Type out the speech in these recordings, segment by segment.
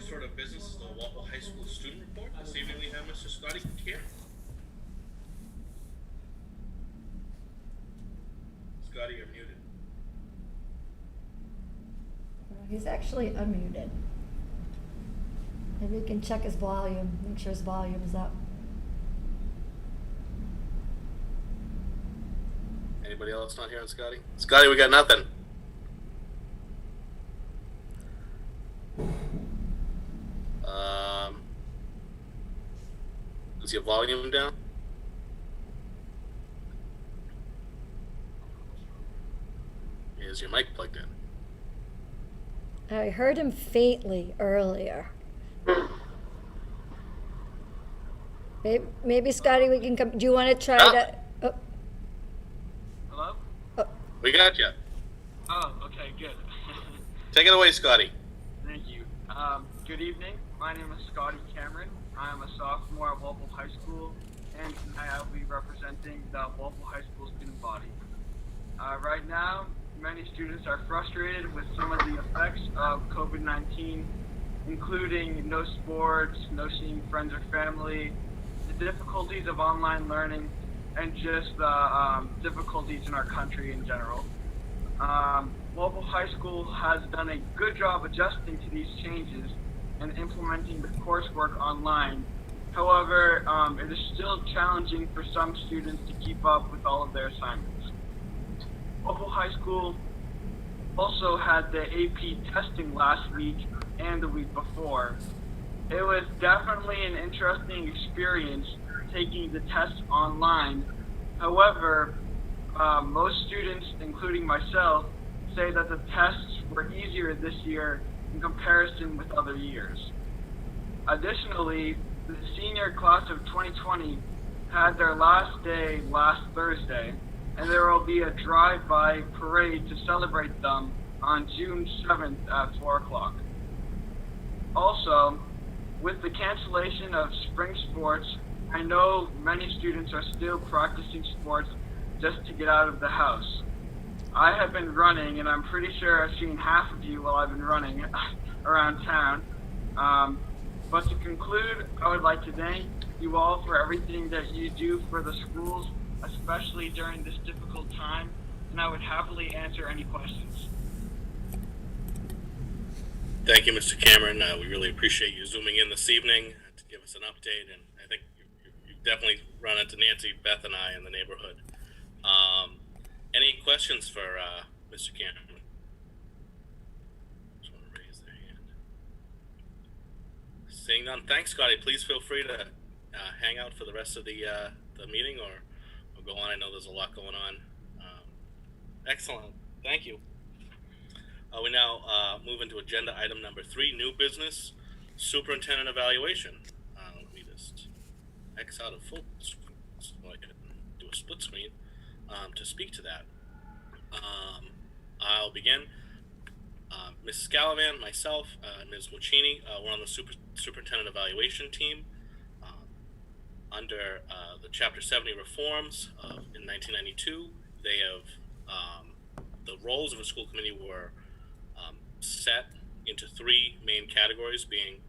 First order of business is the Walpole High School student report. This evening we have Mr. Scotty Care. Scotty, you're muted. He's actually unmuted. Maybe you can check his volume, make sure his volume is up. Anybody else not hearing Scotty? Scotty, we got nothing. Is your volume down? Is your mic plugged in? I heard him faintly earlier. Maybe Scotty, we can come. Do you want to try to? Oh. Hello? Oh. We got you. Oh, okay, good. Take it away, Scotty. Thank you. Good evening. My name is Scotty Cameron. I am a sophomore at Walpole High School, and tonight I will be representing the Walpole High School student body. Right now, many students are frustrated with some of the effects of COVID-19, including no sports, no seeing friends or family, the difficulties of online learning, and just the difficulties in our country in general. Walpole High School has done a good job adjusting to these changes and implementing the coursework online. However, it is still challenging for some students to keep up with all of their assignments. Walpole High School also had the AP testing last week and the week before. It was definitely an interesting experience taking the tests online. However, most students, including myself, say that the tests were easier this year in comparison with other years. Additionally, the senior class of 2020 had their last day last Thursday, and there will be a drive-by parade to celebrate them on June 7th at 4 o'clock. Also, with the cancellation of spring sports, I know many students are still practicing sports just to get out of the house. I have been running, and I'm pretty sure I've seen half of you while I've been running around town. But to conclude, I would like to thank you all for everything that you do for the schools, especially during this difficult time, and I would happily answer any questions. Thank you, Mr. Cameron. We really appreciate you zooming in this evening to give us an update, and I think you've definitely run into Nancy, Beth, and I in the neighborhood. Any questions for Mr. Cameron? Just want to raise their hand. Seeing none, thanks, Scotty. Please feel free to hang out for the rest of the meeting or go on. I know there's a lot going on. Excellent. Thank you. We now move into agenda item number 3, new business, superintendent evaluation. Let me just X out of full screen so I can do a split screen to speak to that. I'll begin. Ms. Scalavan, myself, and Ms. Wacchini, we're on the superintendent evaluation team. Under the Chapter 70 reforms in 1992, they have the roles of a school committee were set into 3 main categories, being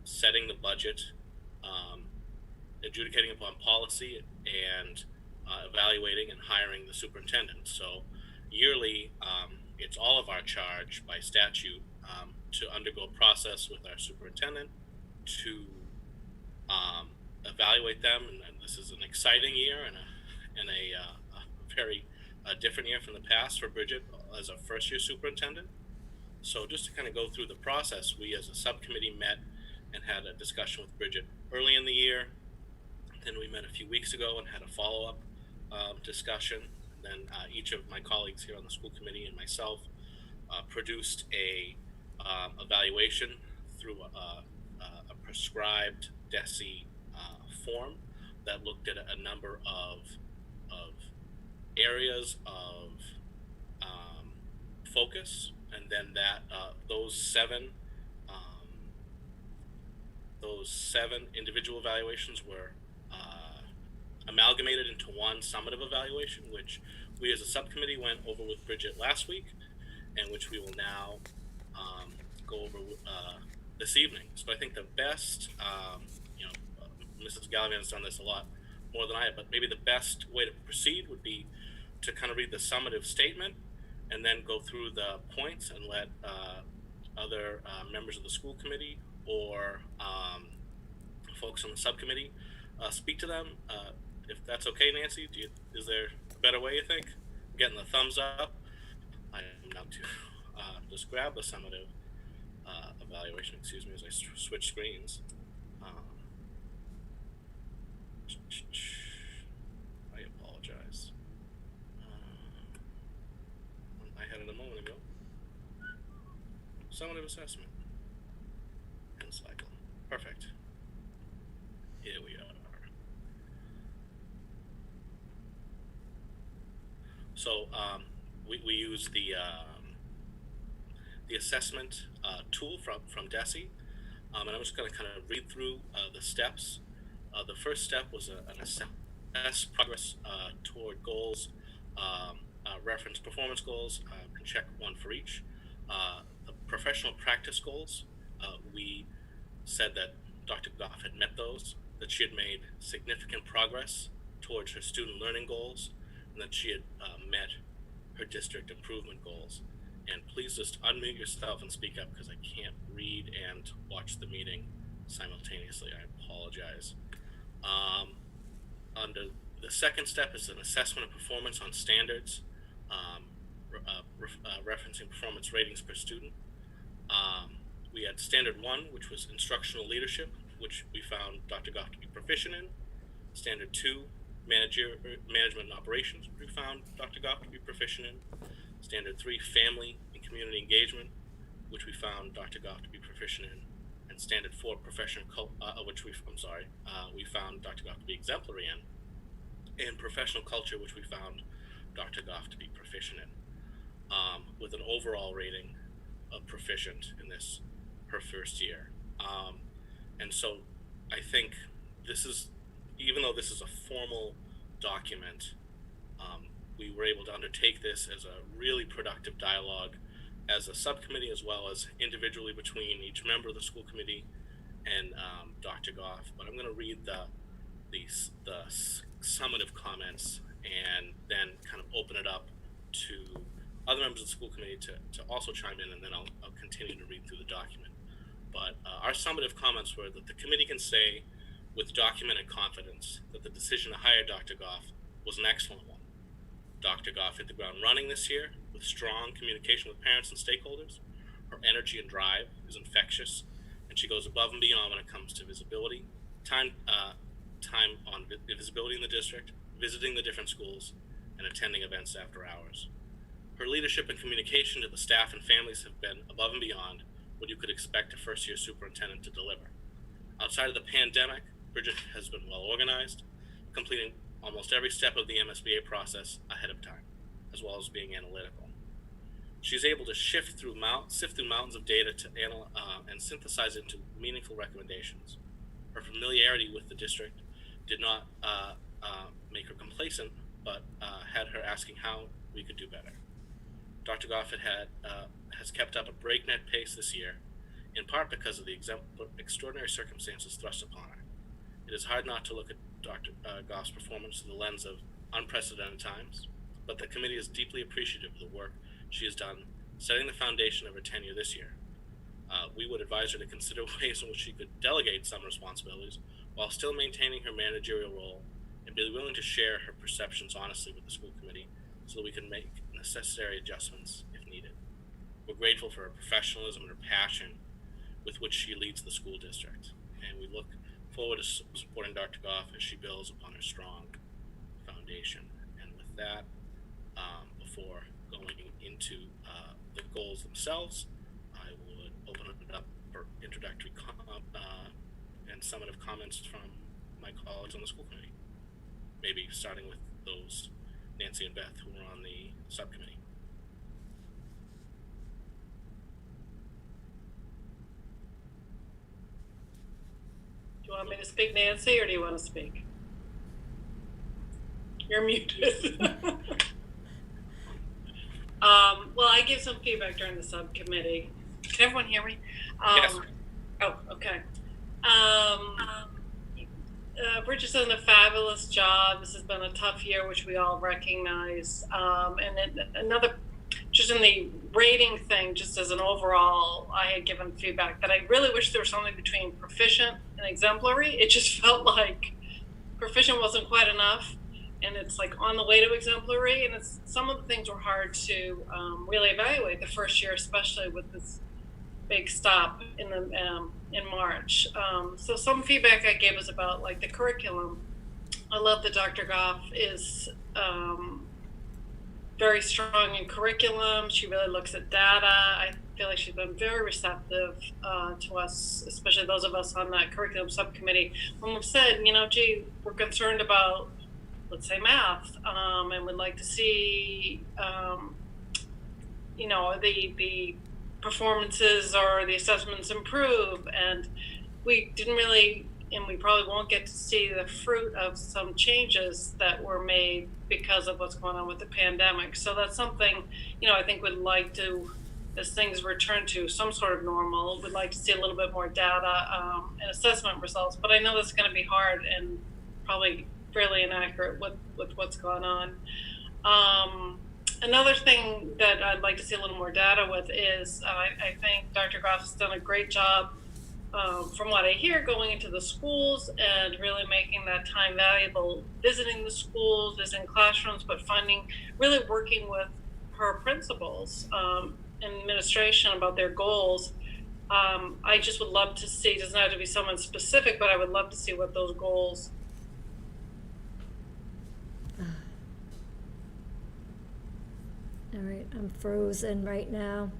setting the budget, adjudicating upon policy, and evaluating and hiring the superintendent. So yearly, it's all of our charge by statute to undergo a process with our superintendent to evaluate them, and this is an exciting year and a very different year from the past for Bridget as a first-year superintendent. So just to kind of go through the process, we as a subcommittee met and had a discussion with Bridget early in the year. Then we met a few weeks ago and had a follow-up discussion. And then each of my colleagues here on the school committee and myself produced a evaluation through a prescribed DESE form that looked at a number of areas of focus, and then that those seven individual evaluations were amalgamated into one summative evaluation, which we as a subcommittee went over with Bridget last week, and which we will now go over this evening. So I think the best, Mrs. Gallivan has done this a lot more than I have, but maybe the best way to proceed would be to kind of read the summative statement and then go through the points and let other members of the school committee or folks on the subcommittee speak to them. If that's okay, Nancy, is there a better way, you think? I'm getting the thumbs up. I am not to just grab the summative evaluation, excuse me, as I switch screens. I apologize. I had it a moment ago. Summative assessment and cycle. Perfect. Here we are. So we use the assessment tool from DESE, and I'm just going to kind of read through the steps. The first step was an assess progress toward goals, reference performance goals, and check one for each. The professional practice goals, we said that Dr. Goff had met those, that she had made significant progress towards her student learning goals, and that she had met her district improvement goals. And please just unmute yourself and speak up because I can't read and watch the meeting simultaneously. I apologize. Under the second step is an assessment of performance on standards, referencing performance ratings per student. We had standard 1, which was instructional leadership, which we found Dr. Goff to be proficient in. Standard 2, management and operations, which we found Dr. Goff to be proficient in. Standard 3, family and community engagement, which we found Dr. Goff to be proficient in. And standard 4, professional we found Dr. Goff to be exemplary in. And professional culture, which we found Dr. Goff to be proficient in, with an overall rating of proficient in this, her first year. And so I think this is, even though this is a formal document, we were able to undertake this as a really productive dialogue as a subcommittee, as well as individually between each member of the school committee and Dr. Goff. But I'm going to read the summative comments and then kind of open it up to other members of the school committee to also chime in, and then I'll continue to read through the document. But our summative comments were that the committee can say with documented confidence that the decision to hire Dr. Goff was an excellent one. Dr. Goff hit the ground running this year with strong communication with parents and stakeholders. Her energy and drive is infectious, and she goes above and beyond when it comes to visibility, time on visibility in the district, visiting the different schools, and attending events after hours. Her leadership and communication to the staff and families have been above and beyond what you could expect a first-year superintendent to deliver. Outside of the pandemic, Bridget has been well organized, completing almost every step of the MSBA process ahead of time, as well as being analytical. She's able to sift through mountains of data to and synthesize it into meaningful recommendations. Her familiarity with the district did not make her complacent, but had her asking how we could do better. Dr. Goff has kept up a breakneck pace this year, in part because of the extraordinary circumstances thrust upon her. It is hard not to look at Dr. Goff's performance through the lens of unprecedented times, but the committee is deeply appreciative of the work she has done setting the foundation of her tenure this year. We would advise her to consider ways in which she could delegate some responsibilities while still maintaining her managerial role, and be willing to share her perceptions honestly with the school committee so that we can make necessary adjustments if needed. We're grateful for her professionalism and her passion with which she leads the school district, and we look forward to supporting Dr. Goff as she builds upon her strong foundation. And with that, before going into the goals themselves, I would open it up for introductory and summative comments from my colleagues on the school committee. Maybe starting with those, Nancy and Beth, who were on the subcommittee. Do you want me to speak, Nancy, or do you want to speak? You're muted. Well, I gave some feedback during the subcommittee. Can everyone hear me? Yes. Oh, okay. Bridget's done a fabulous job. This has been a tough year, which we all recognize. And then another, just in the rating thing, just as an overall, I had given feedback that I really wish there was something between proficient and exemplary. It just felt like proficient wasn't quite enough, and it's like on the way to exemplary. And it's some of the things were hard to really evaluate the first year, especially with this big stop in March. So some feedback I gave was about like the curriculum. I love that Dr. Goff is very strong in curriculum. She really looks at data. I feel like she's been very receptive to us, especially those of us on that curriculum subcommittee, when we've said, gee, we're concerned about, let's say, math, and would like to see, the performances or the assessments improve. And we didn't really, and we probably won't get to see the fruit of some changes that were made because of what's going on with the pandemic. So that's something, I think would like to, as things return to some sort of normal, would like to see a little bit more data and assessment results. But I know that's going to be hard and probably fairly inaccurate with what's going on. Another thing that I'd like to see a little more data with is I think Dr. Goff has done a great job, from what I hear, going into the schools and really making that time valuable, visiting the schools, visiting classrooms, but really working with her principals and administration about their goals. I just would love to see, it doesn't have to be someone specific, but I would love to see what those goals. All right, I'm frozen right now.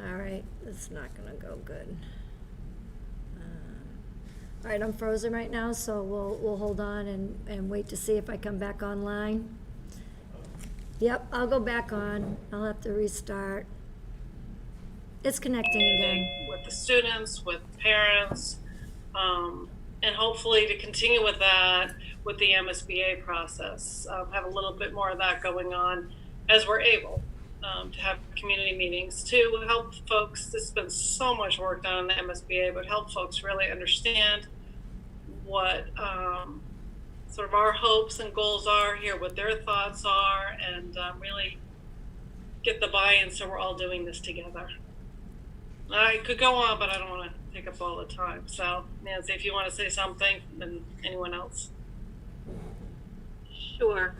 All right, it's not gonna go good. All right, I'm frozen right now, so we'll hold on and wait to see if I come back online. Yep, I'll go back on. I'll have to restart. It's connecting again. With the students, with parents, and hopefully to continue with that with the MSBA process. Have a little bit more of that going on as we're able to have community meetings to help folks. There's been so much work done on the MSBA, but help folks really understand what sort of our hopes and goals are, hear what their thoughts are, and really get the buy-in so we're all doing this together. I could go on, but I don't want to take up all the time. So, Nancy, if you want to say something, then anyone else. Sure.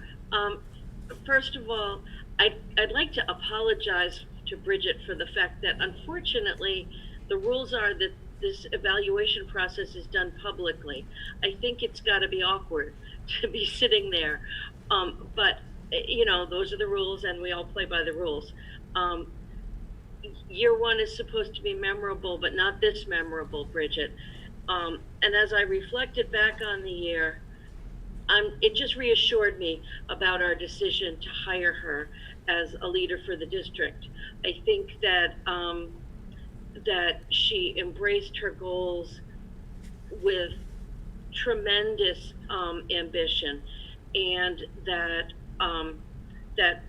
First of all, I'd like to apologize to Bridget for the fact that, unfortunately, the rules are that this evaluation process is done publicly. I think it's got to be awkward to be sitting there. But, those are the rules, and we all play by the rules. Year one is supposed to be memorable, but not this memorable, Bridget. And as I reflected back on the year, it just reassured me about our decision to hire her as a leader for the district. I think that that she embraced her goals with tremendous ambition, and that that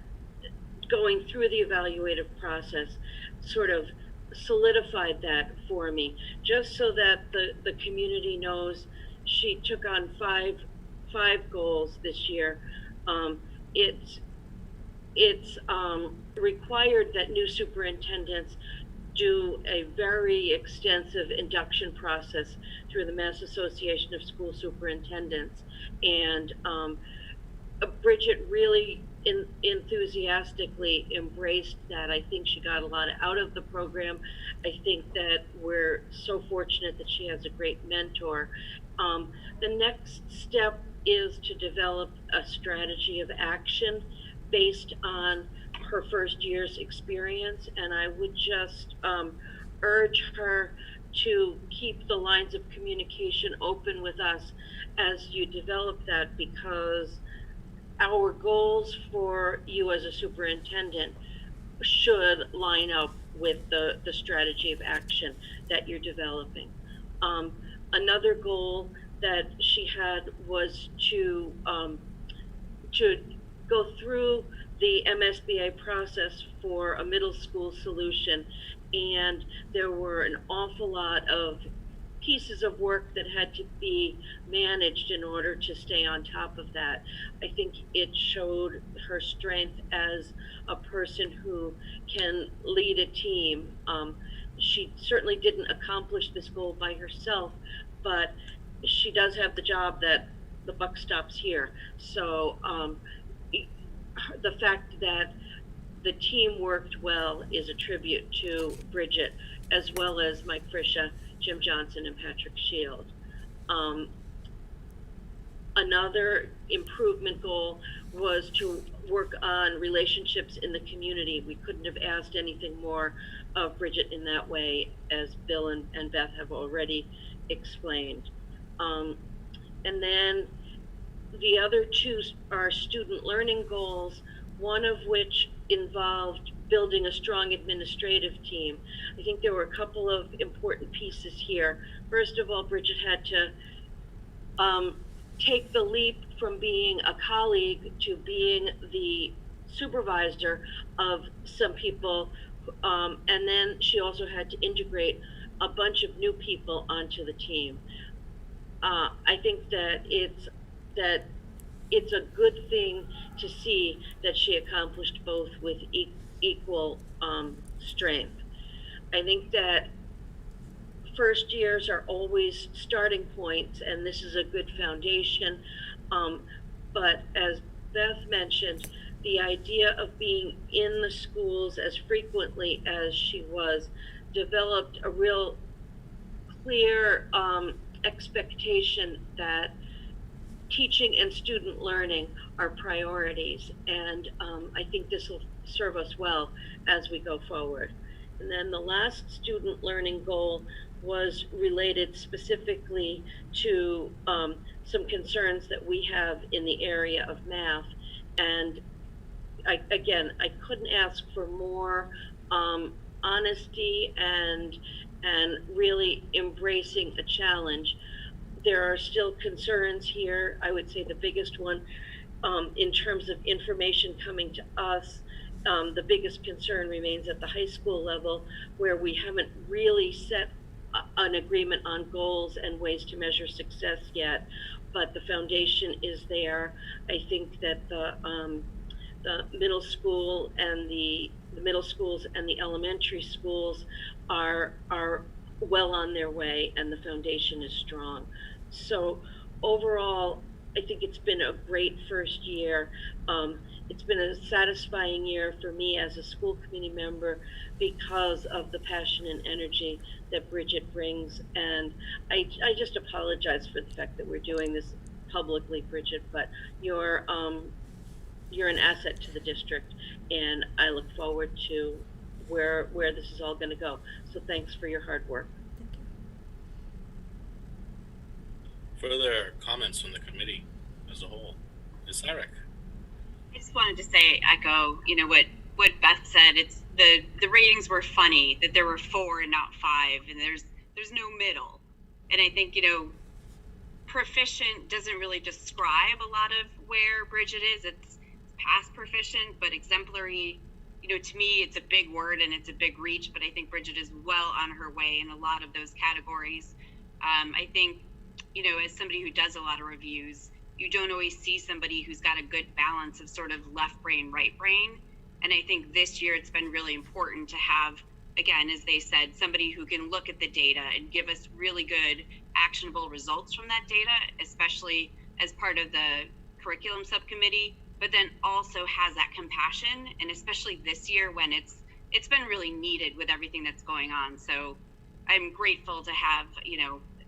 going through the evaluative process sort of solidified that for me, just so that the community knows she took on five goals this year. It's required that new superintendents do a very extensive induction process through the Mass Association of School Superintendents. And Bridget really enthusiastically embraced that. I think she got a lot out of the program. I think that we're so fortunate that she has a great mentor. The next step is to develop a strategy of action based on her first year's experience, and I would just urge her to keep the lines of communication open with us as you develop that, because our goals for you as a superintendent should line up with the strategy of action that you're developing. Another goal that she had was to go through the MSBA process for a middle school solution, and there were an awful lot of pieces of work that had to be managed in order to stay on top of that. I think it showed her strength as a person who can lead a team. She certainly didn't accomplish this goal by herself, but she does have the job that the buck stops here. So the fact that the team worked well is a tribute to Bridget, as well as Mike Frisha, Jim Johnson, and Patrick Shield. Another improvement goal was to work on relationships in the community. We couldn't have asked anything more of Bridget in that way, as Bill and Beth have already explained. And then the other two are student learning goals, one of which involved building a strong administrative team. I think there were a couple of important pieces here. First of all, Bridget had to take the leap from being a colleague to being the supervisor of some people, and then she also had to integrate a bunch of new people onto the team. I think that it's a good thing to see that she accomplished both with equal strength. I think that first years are always starting points, and this is a good foundation. But as Beth mentioned, the idea of being in the schools as frequently as she was developed a real clear expectation that teaching and student learning are priorities, and I think this will serve us well as we go forward. And then the last student learning goal was related specifically to some concerns that we have in the area of math. And I couldn't ask for more honesty and really embracing a challenge. There are still concerns here. I would say the biggest one, in terms of information coming to us, the biggest concern remains at the high school level, where we haven't really set an agreement on goals and ways to measure success yet, but the foundation is there. I think that the middle school and the middle schools and the elementary schools are well on their way, and the foundation is strong. So overall, I think it's been a great first year. It's been a satisfying year for me as a school committee member because of the passion and energy that Bridget brings. And I just apologize for the fact that we're doing this publicly, Bridget, but you're an asset to the district, and I look forward to where this is all going to go. So thanks for your hard work. Further comments from the committee as a whole? Ms. Sarek. I just wanted to say, echo, what Beth said. It's the ratings were funny, that there were 4 and not 5, and there's no middle. And I think, proficient doesn't really describe a lot of where Bridget is. It's past proficient, but exemplary, to me, it's a big word and it's a big reach, but I think Bridget is well on her way in a lot of those categories. I think, as somebody who does a lot of reviews, you don't always see somebody who's got a good balance of sort of left brain, right brain. And I think this year it's been really important to have, again, as they said, somebody who can look at the data and give us really good actionable results from that data, especially as part of the curriculum subcommittee, but then also has that compassion. And especially this year when it's been really needed with everything that's going on. So I'm grateful to have,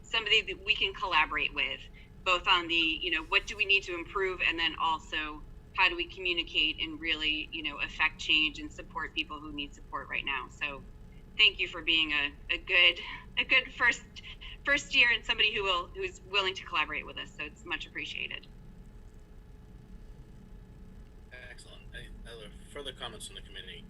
somebody that we can collaborate with, both on the, what do we need to improve, and then also how do we communicate and really, affect change and support people who need support right now. So thank you for being a good first year, and somebody who's willing to collaborate with us. So it's much appreciated. Excellent. Any other further comments from the committee?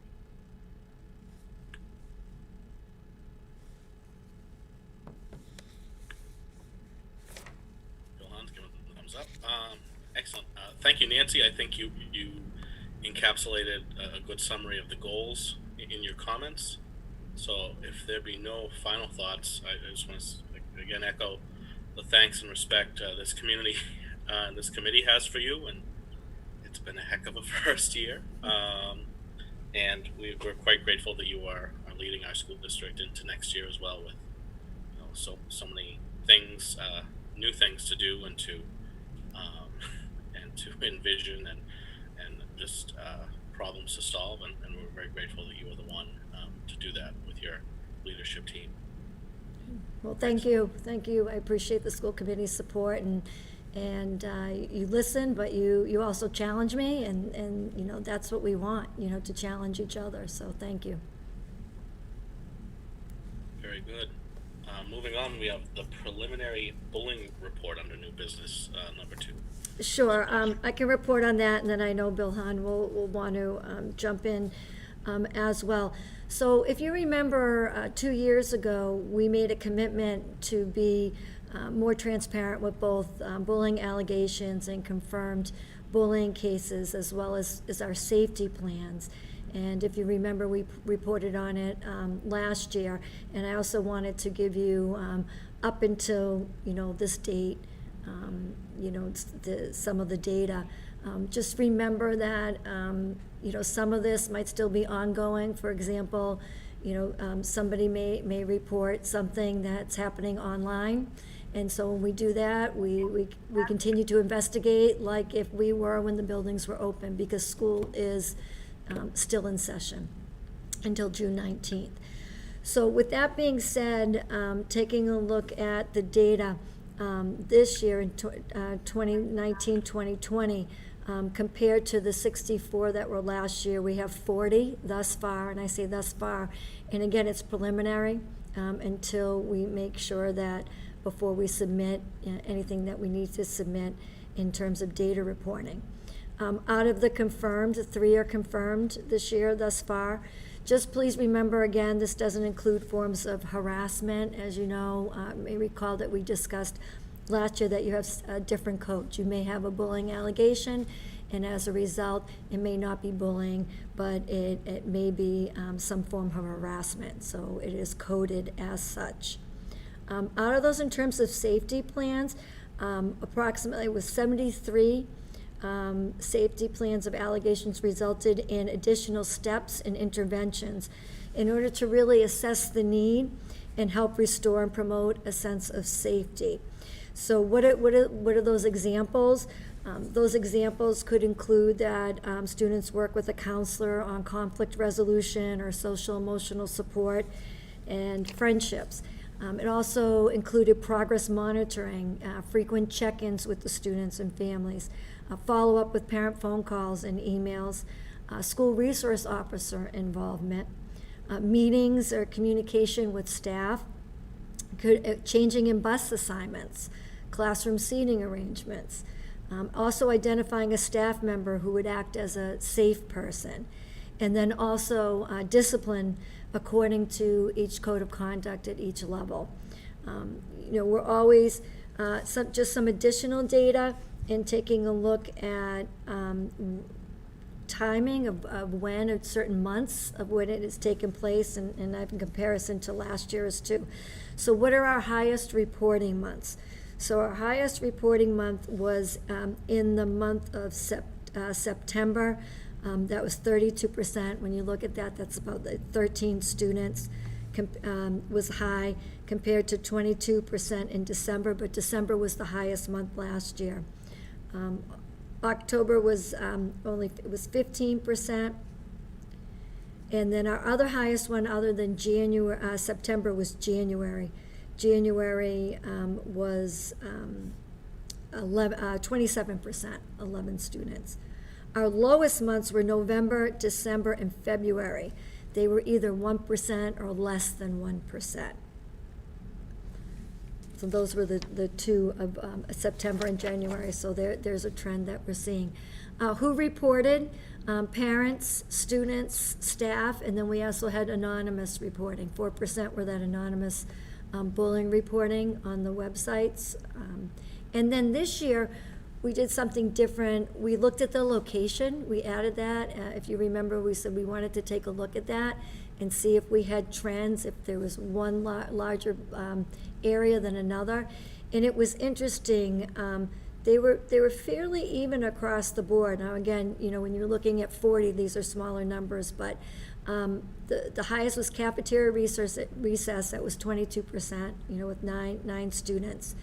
thank you, Nancy. I think you encapsulated a good summary of the goals in your comments. So if there be no final thoughts, I just want to again echo the thanks and respect this community and this committee has for you, and it's been a heck of a first year. And we're quite grateful that you are leading our school district into next year as well, with so many things, new things to do and to envision and just problems to solve, and we're very grateful that you are the one to do that with your leadership team. Well, thank you. I appreciate the school committee's support, and you listen, but you also challenge me, and that's what we want, to challenge each other. So thank you. Very good. Moving on, we have the preliminary bullying report under new business number 2. Sure, I can report on that, and then I know Bill Hahn will want to jump in as well. So if you remember, 2 years ago, we made a commitment to be more transparent with both bullying allegations and confirmed bullying cases, as well as our safety plans. And if you remember, we reported on it last year, and I also wanted to give you up until this date, some of the data. Just remember that some of this might still be ongoing. For example, somebody may report something that's happening online, and so when we do that, we continue to investigate like if we were when the buildings were open, because school is still in session until June 19th. So with that being said, taking a look at the data this year in 2019-2020, compared to the 64 that were last year, we have 40 thus far, and I say thus far, and again, it's preliminary until we make sure that before we submit anything that we need to submit in terms of data reporting. Out of the confirmed, 3 are confirmed this year thus far. Just please remember, again, this doesn't include forms of harassment. As you know, you may recall that we discussed last year that you have different codes. You may have a bullying allegation, and as a result, it may not be bullying, but it may be some form of harassment. So it is coded as such. Out of those, in terms of safety plans, approximately with 73 safety plans of allegations resulted in additional steps and interventions in order to really assess the need and help restore and promote a sense of safety. So what are those examples? Those examples could include that students work with a counselor on conflict resolution or social emotional support and friendships. It also included progress monitoring, frequent check-ins with the students and families, follow-up with parent phone calls and emails, school resource officer involvement, meetings or communication with staff, changing in bus assignments, classroom seating arrangements, also identifying a staff member who would act as a safe person, and then also discipline according to each code of conduct at each level. We're always, just some additional data in taking a look at timing of when, at certain months of when it has taken place, and I have in comparison to last year's too. So what are our highest reporting months? So our highest reporting month was in the month of September. That was 32%. When you look at that, that's about 13 students was high, compared to 22% in December, but December was the highest month last year. October was it was 15%. And then our other highest one, other than September, was January. January was 27%, 11 students. Our lowest months were November, December, and February. They were either 1% or less than 1%. So those were the two of September and January. So there's a trend that we're seeing. Who reported? Parents, students, staff, and then we also had anonymous reporting. 4% were that anonymous bullying reporting on the websites. And then this year, we did something different. We looked at the location, we added that. If you remember, we said we wanted to take a look at that and see if we had trends, if there was one larger area than another. And it was interesting, they were fairly even across the board. Now, again, you know, when you're looking at 40, these are smaller numbers, but the highest was cafeteria recess, that was 22%, you know, with nine students.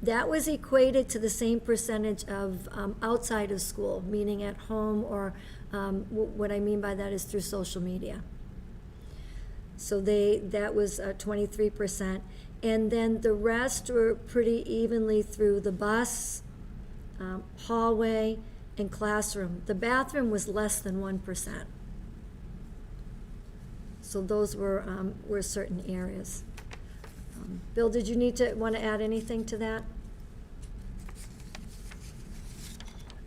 That was equated to the same percentage of outside of school, meaning at home, or what I mean by that is through social media. So that was 23%. And then the rest were pretty evenly through the bus, hallway, and classroom. The bathroom was less than 1%. So those were certain areas. Bill, did you want to add anything to that?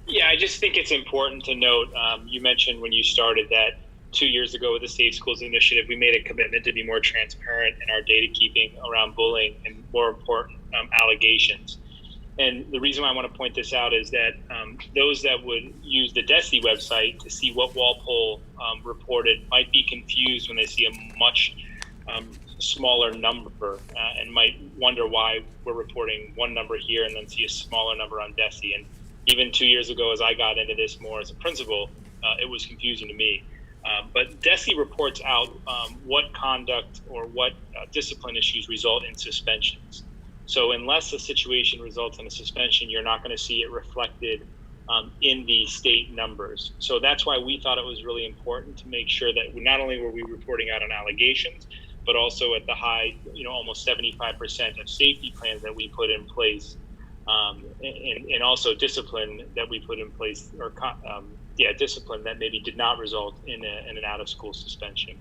Yeah, I just think it's important to note, you mentioned when you started that 2 years ago with the Safe Schools Initiative, we made a commitment to be more transparent in our data keeping around bullying and, more important, allegations. And the reason why I want to point this out is that those that would use the DESE website to see what Walpole reported might be confused when they see a much smaller number and might wonder why we're reporting one number here and then see a smaller number on DESE. And even 2 years ago, as I got into this more as a principal, it was confusing to me. But DESE reports out what conduct or what discipline issues result in suspensions. So unless a situation results in a suspension, you're not going to see it reflected in the state numbers. So that's why we thought it was really important to make sure that not only were we reporting out on allegations, but also at the high, almost 75% of safety plans that we put in place, and also discipline that we put in place, or discipline that maybe did not result in an out-of-school suspension.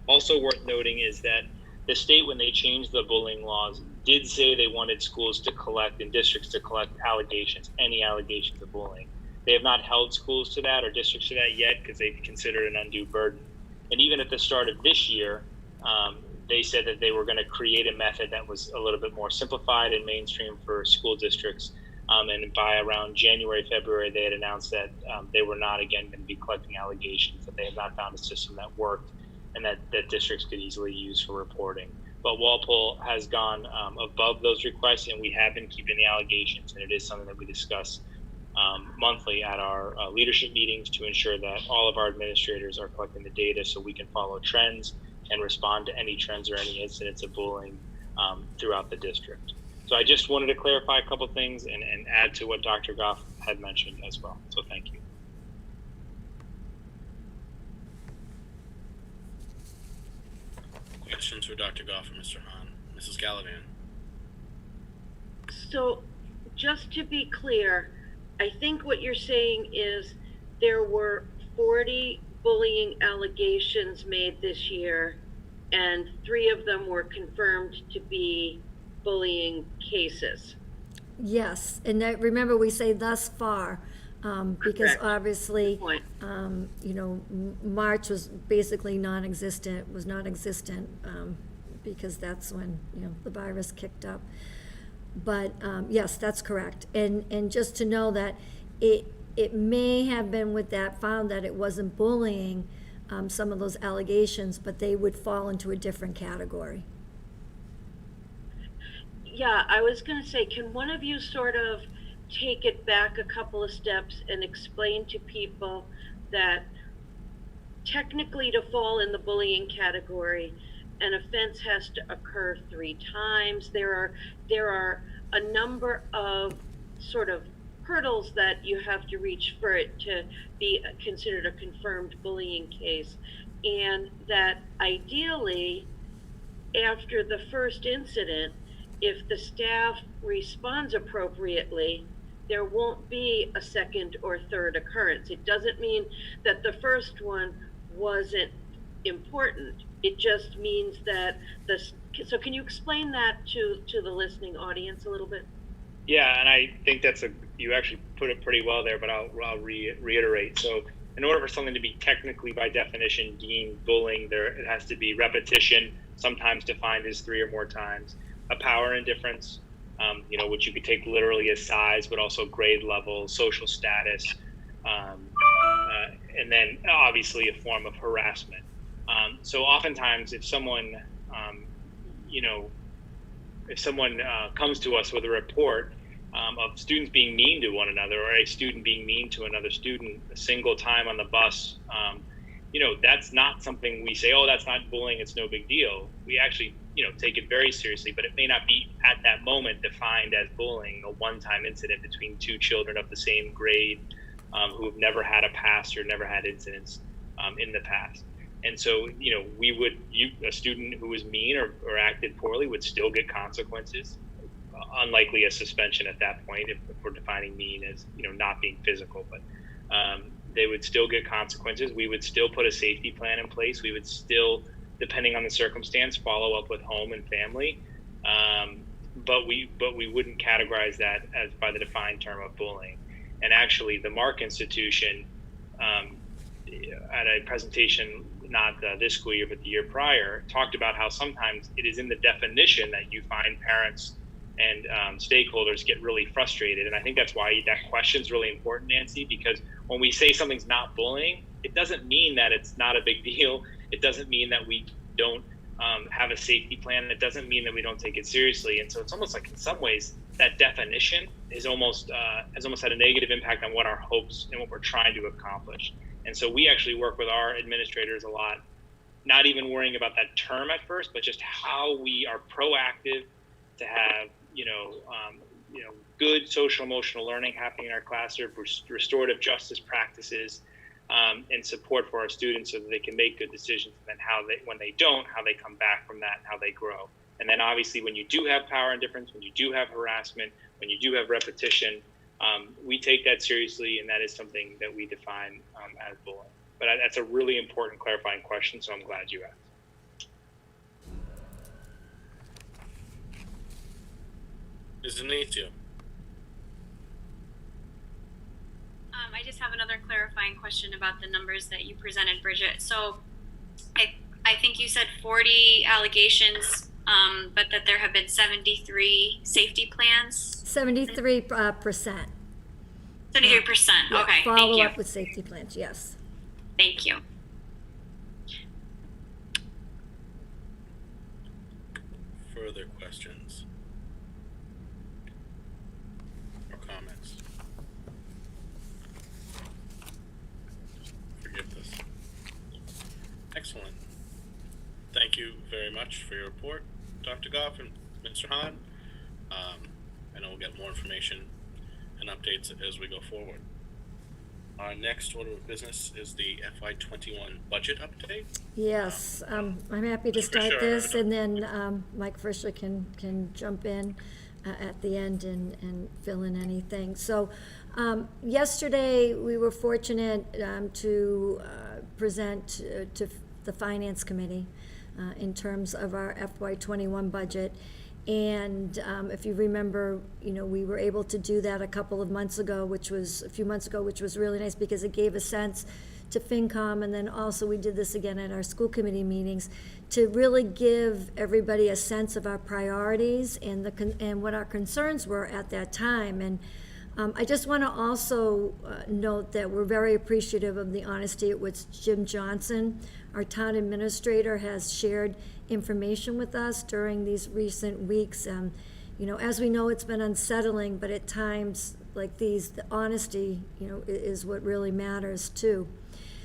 Also worth noting is that the state, when they changed the bullying laws, did say they wanted schools to collect and districts to collect allegations, any allegations of bullying. They have not held schools to that or districts to that yet because they consider it an undue burden. And even at the start of this year, they said that they were going to create a method that was a little bit more simplified and mainstream for school districts. And by around January, February, they had announced that they were not again going to be collecting allegations, that they had not found a system that worked and that districts could easily use for reporting. But Walpole has gone above those requests, and we have been keeping the allegations, and it is something that we discuss monthly at our leadership meetings to ensure that all of our administrators are collecting the data so we can follow trends and respond to any trends or any incidents of bullying throughout the district. So I just wanted to clarify a couple things and add to what Dr. Goff had mentioned as well. So thank you. Questions for Dr. Goff or Mr. Hahn? Mrs. Gallivan? So just to be clear, I think what you're saying is there were 40 bullying allegations made this year, and 3 of them were confirmed to be bullying cases. Yes, and remember we say thus far, because Correct. obviously, Good point. March was basically non-existent, because that's when, the virus kicked up. But yes, that's correct. And just to know that it may have been with that found that it wasn't bullying, some of those allegations, but they would fall into a different category. Yeah, I was going to say, can one of you sort of take it back a couple of steps and explain to people that technically to fall in the bullying category, an offense has to occur 3 times. There are a number of sort of hurdles that you have to reach for it to be considered a confirmed bullying case, and that ideally after the first incident, if the staff responds appropriately, there won't be a second or third occurrence. It doesn't mean that the first one wasn't important. It just means that so can you explain that to the listening audience a little bit? Yeah, and I think you actually put it pretty well there, but I'll reiterate. So in order for something to be technically by definition deemed bullying, it has to be repetition, sometimes defined as 3 or more times, a power indifference, which you could take literally as size, but also grade level, social status, and then obviously a form of harassment. So oftentimes if someone, comes to us with a report of students being mean to one another, or a student being mean to another student a single time on the bus, that's not something we say, oh, that's not bullying, it's no big deal. We actually, take it very seriously, but it may not be at that moment defined as bullying, a one-time incident between two children of the same grade who have never had a past or never had incidents in the past. And so, a student who was mean or acted poorly would still get consequences, unlikely a suspension at that point if we're defining mean as, not being physical, but they would still get consequences. We would still put a safety plan in place. We would still, depending on the circumstance, follow up with home and family. But we wouldn't categorize that as by the defined term of bullying. And actually the Mark Institution, at a presentation, not this school year, but the year prior, talked about how sometimes it is in the definition that you find parents and stakeholders get really frustrated. And I think that's why that question is really important, Nancy, because when we say something's not bullying, it doesn't mean that it's not a big deal. It doesn't mean that we don't have a safety plan. It doesn't mean that we don't take it seriously. And so it's almost like in some ways that definition is almost has almost had a negative impact on what our hopes and what we're trying to accomplish. And so we actually work with our administrators a lot, not even worrying about that term at first, but just how we are proactive to have, good social emotional learning happening in our classroom, restorative justice practices, and support for our students so that they can make good decisions. And then when they don't, how they come back from that and how they grow. And then obviously when you do have power indifference, when you do have harassment, when you do have repetition, we take that seriously, and that is something that we define as bullying. But that's a really important clarifying question, so I'm glad you asked. Ms. Denizio. I just have another clarifying question about the numbers that you presented, Bridget. So I think you said 40 allegations, but that there have been 73 safety plans? 73%. 73%, Yeah, okay, thank follow you. up with safety plans, yes. Thank you. Further questions or comments? Forgive this. Excellent. Thank you very much for your report, Dr. Goff and Mr. Hahn. I know we'll get more information and updates as we go forward. Our next order of business is the FY21 budget update. Yes, I'm happy to start Sure. this, and then Mike Fisher can jump in at the end and fill in anything. So yesterday, we were fortunate to present to the Finance Committee in terms of our FY21 budget. And if you remember, we were able to do that a few months ago, which was really nice because it gave a sense to FinCom, and then also we did this again at our school committee meetings to really give everybody a sense of our priorities and what our concerns were at that time. And I just want to also note that we're very appreciative of the honesty at which Jim Johnson, our town administrator, has shared information with us during these recent weeks. As we know, it's been unsettling, but at times like these, the honesty, is what really matters too.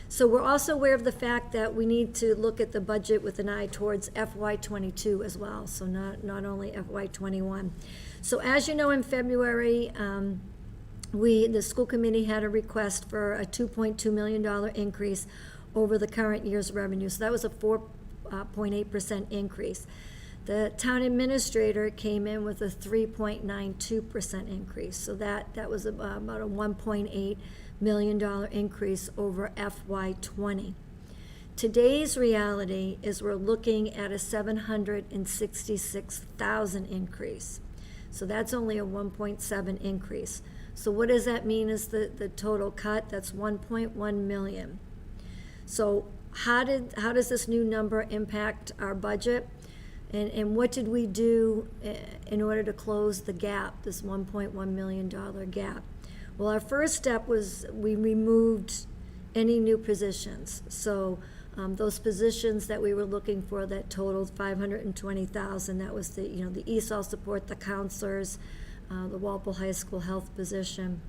So we're also aware of the fact that we need to look at the budget with an eye towards FY22 as well, so not only FY21. So as you know, in February, the school committee had a request for a $2.2 million increase over the current year's revenue. So that was a 4.8% increase. The town administrator came in with a 3.92% increase. So that was about a $1.8 million increase over FY20. Today's reality is we're looking at a $766,000 increase. So that's only a 1.7 increase. So what does that mean is the total cut? That's 1.1 million. So how does this new number impact our budget? And what did we do in order to close the gap, this $1.1 million gap? Well, our first step was we removed any new positions. So those positions that we were looking for that totaled $520,000, that was the, the ESOL support, the counselors, the Walpole High School health position.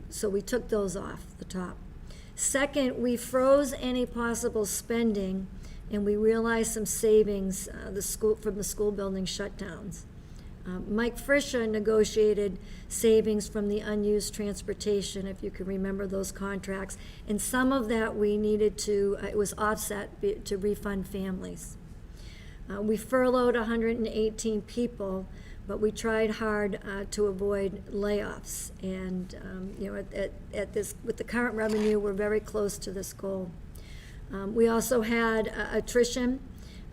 So we took those off the top. Second, we froze any possible spending, and we realized some savings from the school building shutdowns. Mike Frischer negotiated savings from the unused transportation, if you can remember those contracts, and some of that we needed to, it was offset to refund families. We furloughed 118 people, but we tried hard to avoid layoffs. And at this, with the current revenue, we're very close to this goal. We also had attrition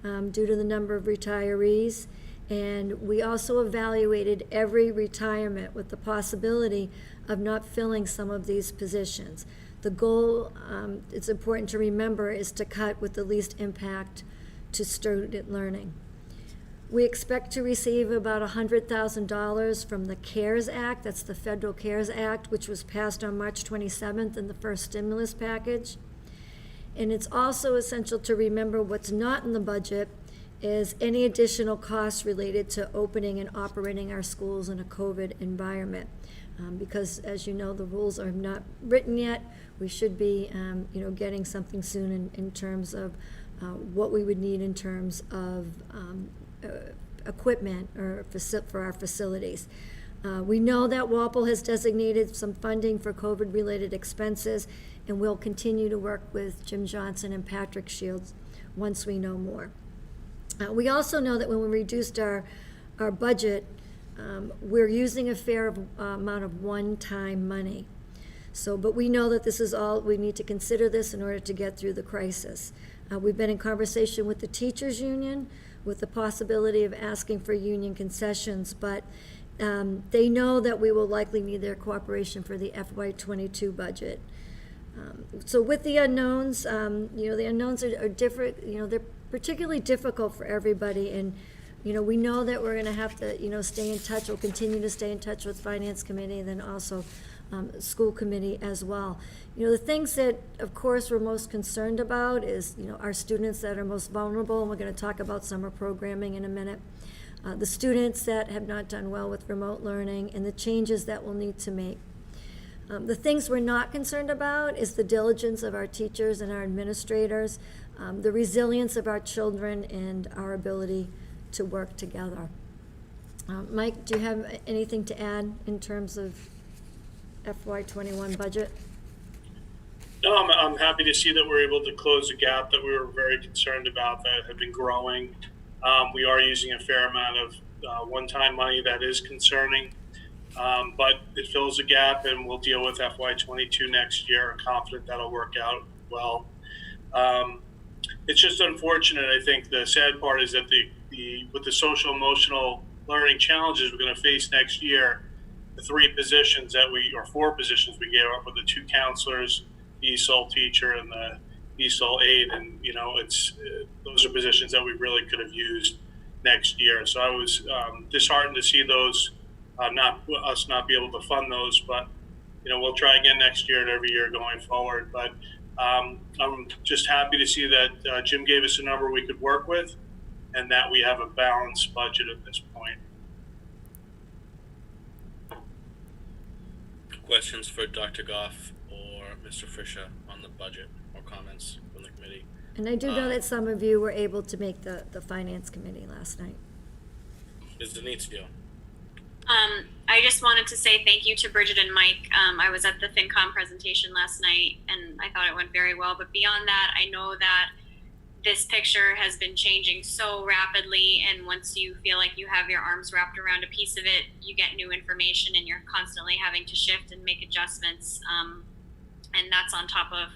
due to the number of retirees, and we also evaluated every retirement with the possibility of not filling some of these positions. The goal, it's important to remember, is to cut with the least impact to student learning. We expect to receive about $100,000 from the CARES Act, that's the Federal CARES Act, which was passed on March 27th in the first stimulus package. And it's also essential to remember what's not in the budget is any additional costs related to opening and operating our schools in a COVID environment. Because as you know, the rules are not written yet. We should be getting something soon in terms of what we would need in terms of equipment or for our facilities. We know that Walpole has designated some funding for COVID-related expenses, and we'll continue to work with Jim Johnson and Patrick Shields once we know more. We also know that when we reduced our budget, we're using a fair amount of one-time money. But we know that this is all, we need to consider this in order to get through the crisis. We've been in conversation with the teachers union with the possibility of asking for union concessions, but they know that we will likely need their cooperation for the FY22 budget. So with the unknowns, the unknowns are different, they're particularly difficult for everybody, and we know that we're going to have to stay in touch. We'll continue to stay in touch with Finance Committee and then also School Committee as well. The things that of course we're most concerned about is our students that are most vulnerable, and we're going to talk about summer programming in a minute. The students that have not done well with remote learning and the changes that we'll need to make. The things we're not concerned about is the diligence of our teachers and our administrators, the resilience of our children, and our ability to work together. Mike, do you have anything to add in terms of FY21 budget? No, I'm happy to see that we're able to close a gap that we were very concerned about that had been growing. We are using a fair amount of one-time money that is concerning, but it fills a gap, and we'll deal with FY22 next year. I'm confident that'll work out well. It's just unfortunate. I think the sad part is that with the social emotional learning challenges we're going to face next year, the 4 positions we gave up with the 2 counselors, the ESOL teacher, and the ESOL aide, and those are positions that we really could have used next year. So I was disheartened to see those not be able to fund those, but we'll try again next year and every year going forward. But I'm just happy to see that Jim gave us a number we could work with, and that we have a balanced budget at this point. Questions for Dr. Goff or Mr. Frischer on the budget, or comments from the committee? And I do know that some of you were able to make the Finance Committee last night. Ms. Denizio. I just wanted to say thank you to Bridget and Mike. I was at the FinCom presentation last night, and I thought it went very well. But beyond that, I know that this picture has been changing so rapidly, and once you feel like you have your arms wrapped around a piece of it, you get new information, and you're constantly having to shift and make adjustments. And that's on top of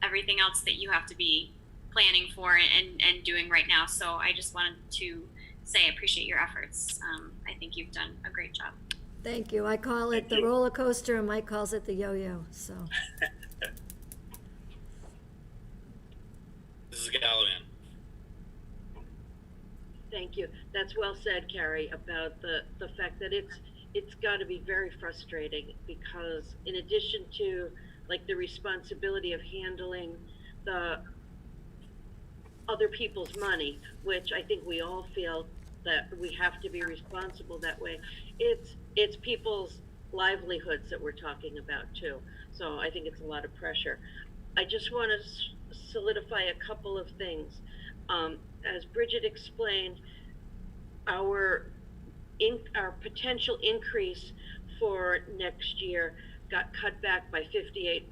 everything else that you have to be planning for and doing right now. So I just wanted to say I appreciate your efforts. I think you've done a great job. Thank you. I call it the roller coaster, and Mike calls it the yo-yo. So. This is Gallivan. Thank you. That's well said, Carrie, about the fact that it's got to be very frustrating because in addition to like the responsibility of handling the other people's money, which I think we all feel that we have to be responsible that way, it's people's livelihoods that we're talking about too. So I think it's a lot of pressure. I just want to solidify a couple of things. As Bridget explained, our potential increase for next year got cut back by 58%.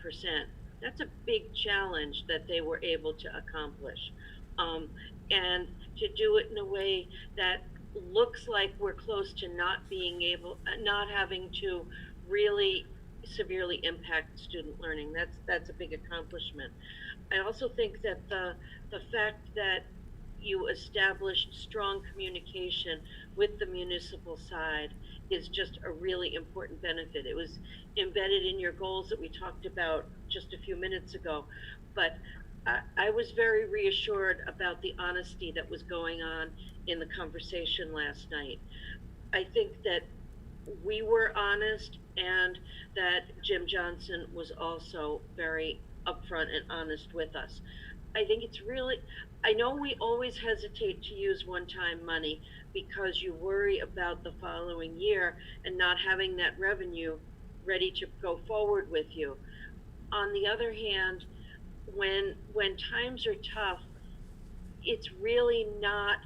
That's a big challenge that they were able to accomplish. And to do it in a way that looks like we're close to not having to really severely impact student learning. That's a big accomplishment. I also think that the fact that you established strong communication with the municipal side is just a really important benefit. It was embedded in your goals that we talked about just a few minutes ago, but I was very reassured about the honesty that was going on in the conversation last night. I think that we were honest and that Jim Johnson was also very upfront and honest with us. I think it's really, I know we always hesitate to use one-time money because you worry about the following year and not having that revenue ready to go forward with you. On the other hand, when times are tough, it's really not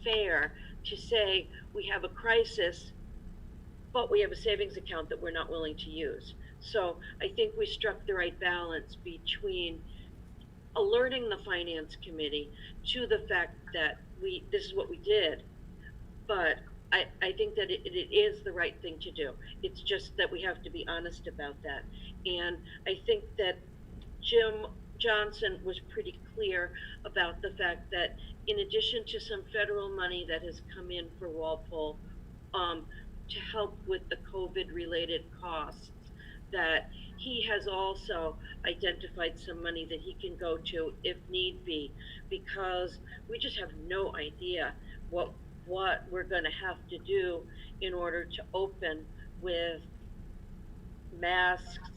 fair to say we have a crisis, but we have a savings account that we're not willing to use. So I think we struck the right balance between alerting the finance committee to the fact that this is what we did, but I think that it is the right thing to do. It's just that we have to be honest about that. And I think that Jim Johnson was pretty clear about the fact that in addition to some federal money that has come in for Walpole to help with the COVID-related costs, that he has also identified some money that he can go to if need be, because we just have no idea what we're going to have to do in order to open with masks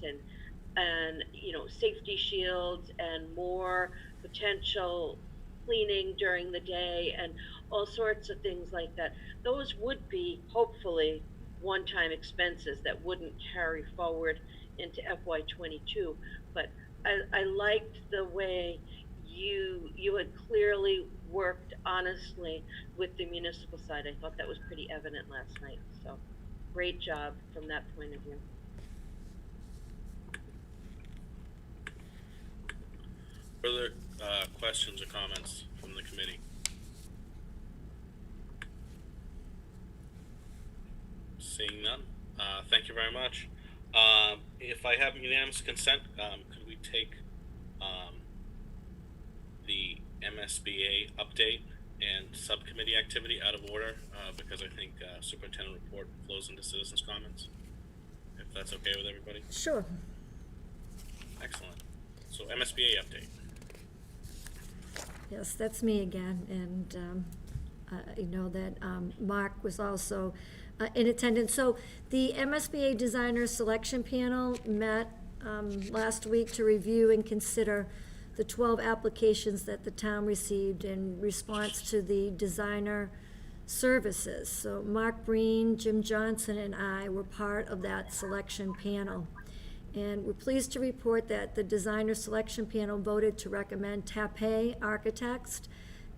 and safety shields and more potential cleaning during the day and all sorts of things like that. Those would be hopefully one-time expenses that wouldn't carry forward into FY22. But I liked the way you had clearly worked honestly with the municipal side. I thought that was pretty evident last night. So great job from that point of view. Further questions or comments from the committee? Seeing none, thank you very much. If I have unanimous consent, could we take the MSBA update and subcommittee activity out of order, because I think superintendent report flows into citizens' comments, if that's okay with everybody? Sure. Excellent. So MSBA update. Yes, that's me again, and I know that Mark was also in attendance. So the MSBA Designer Selection Panel met last week to review and consider the 12 applications that the town received in response to the designer services. So Mark Breen, Jim Johnson, and I were part of that selection panel. And we're pleased to report that the designer selection panel voted to recommend Tape Architects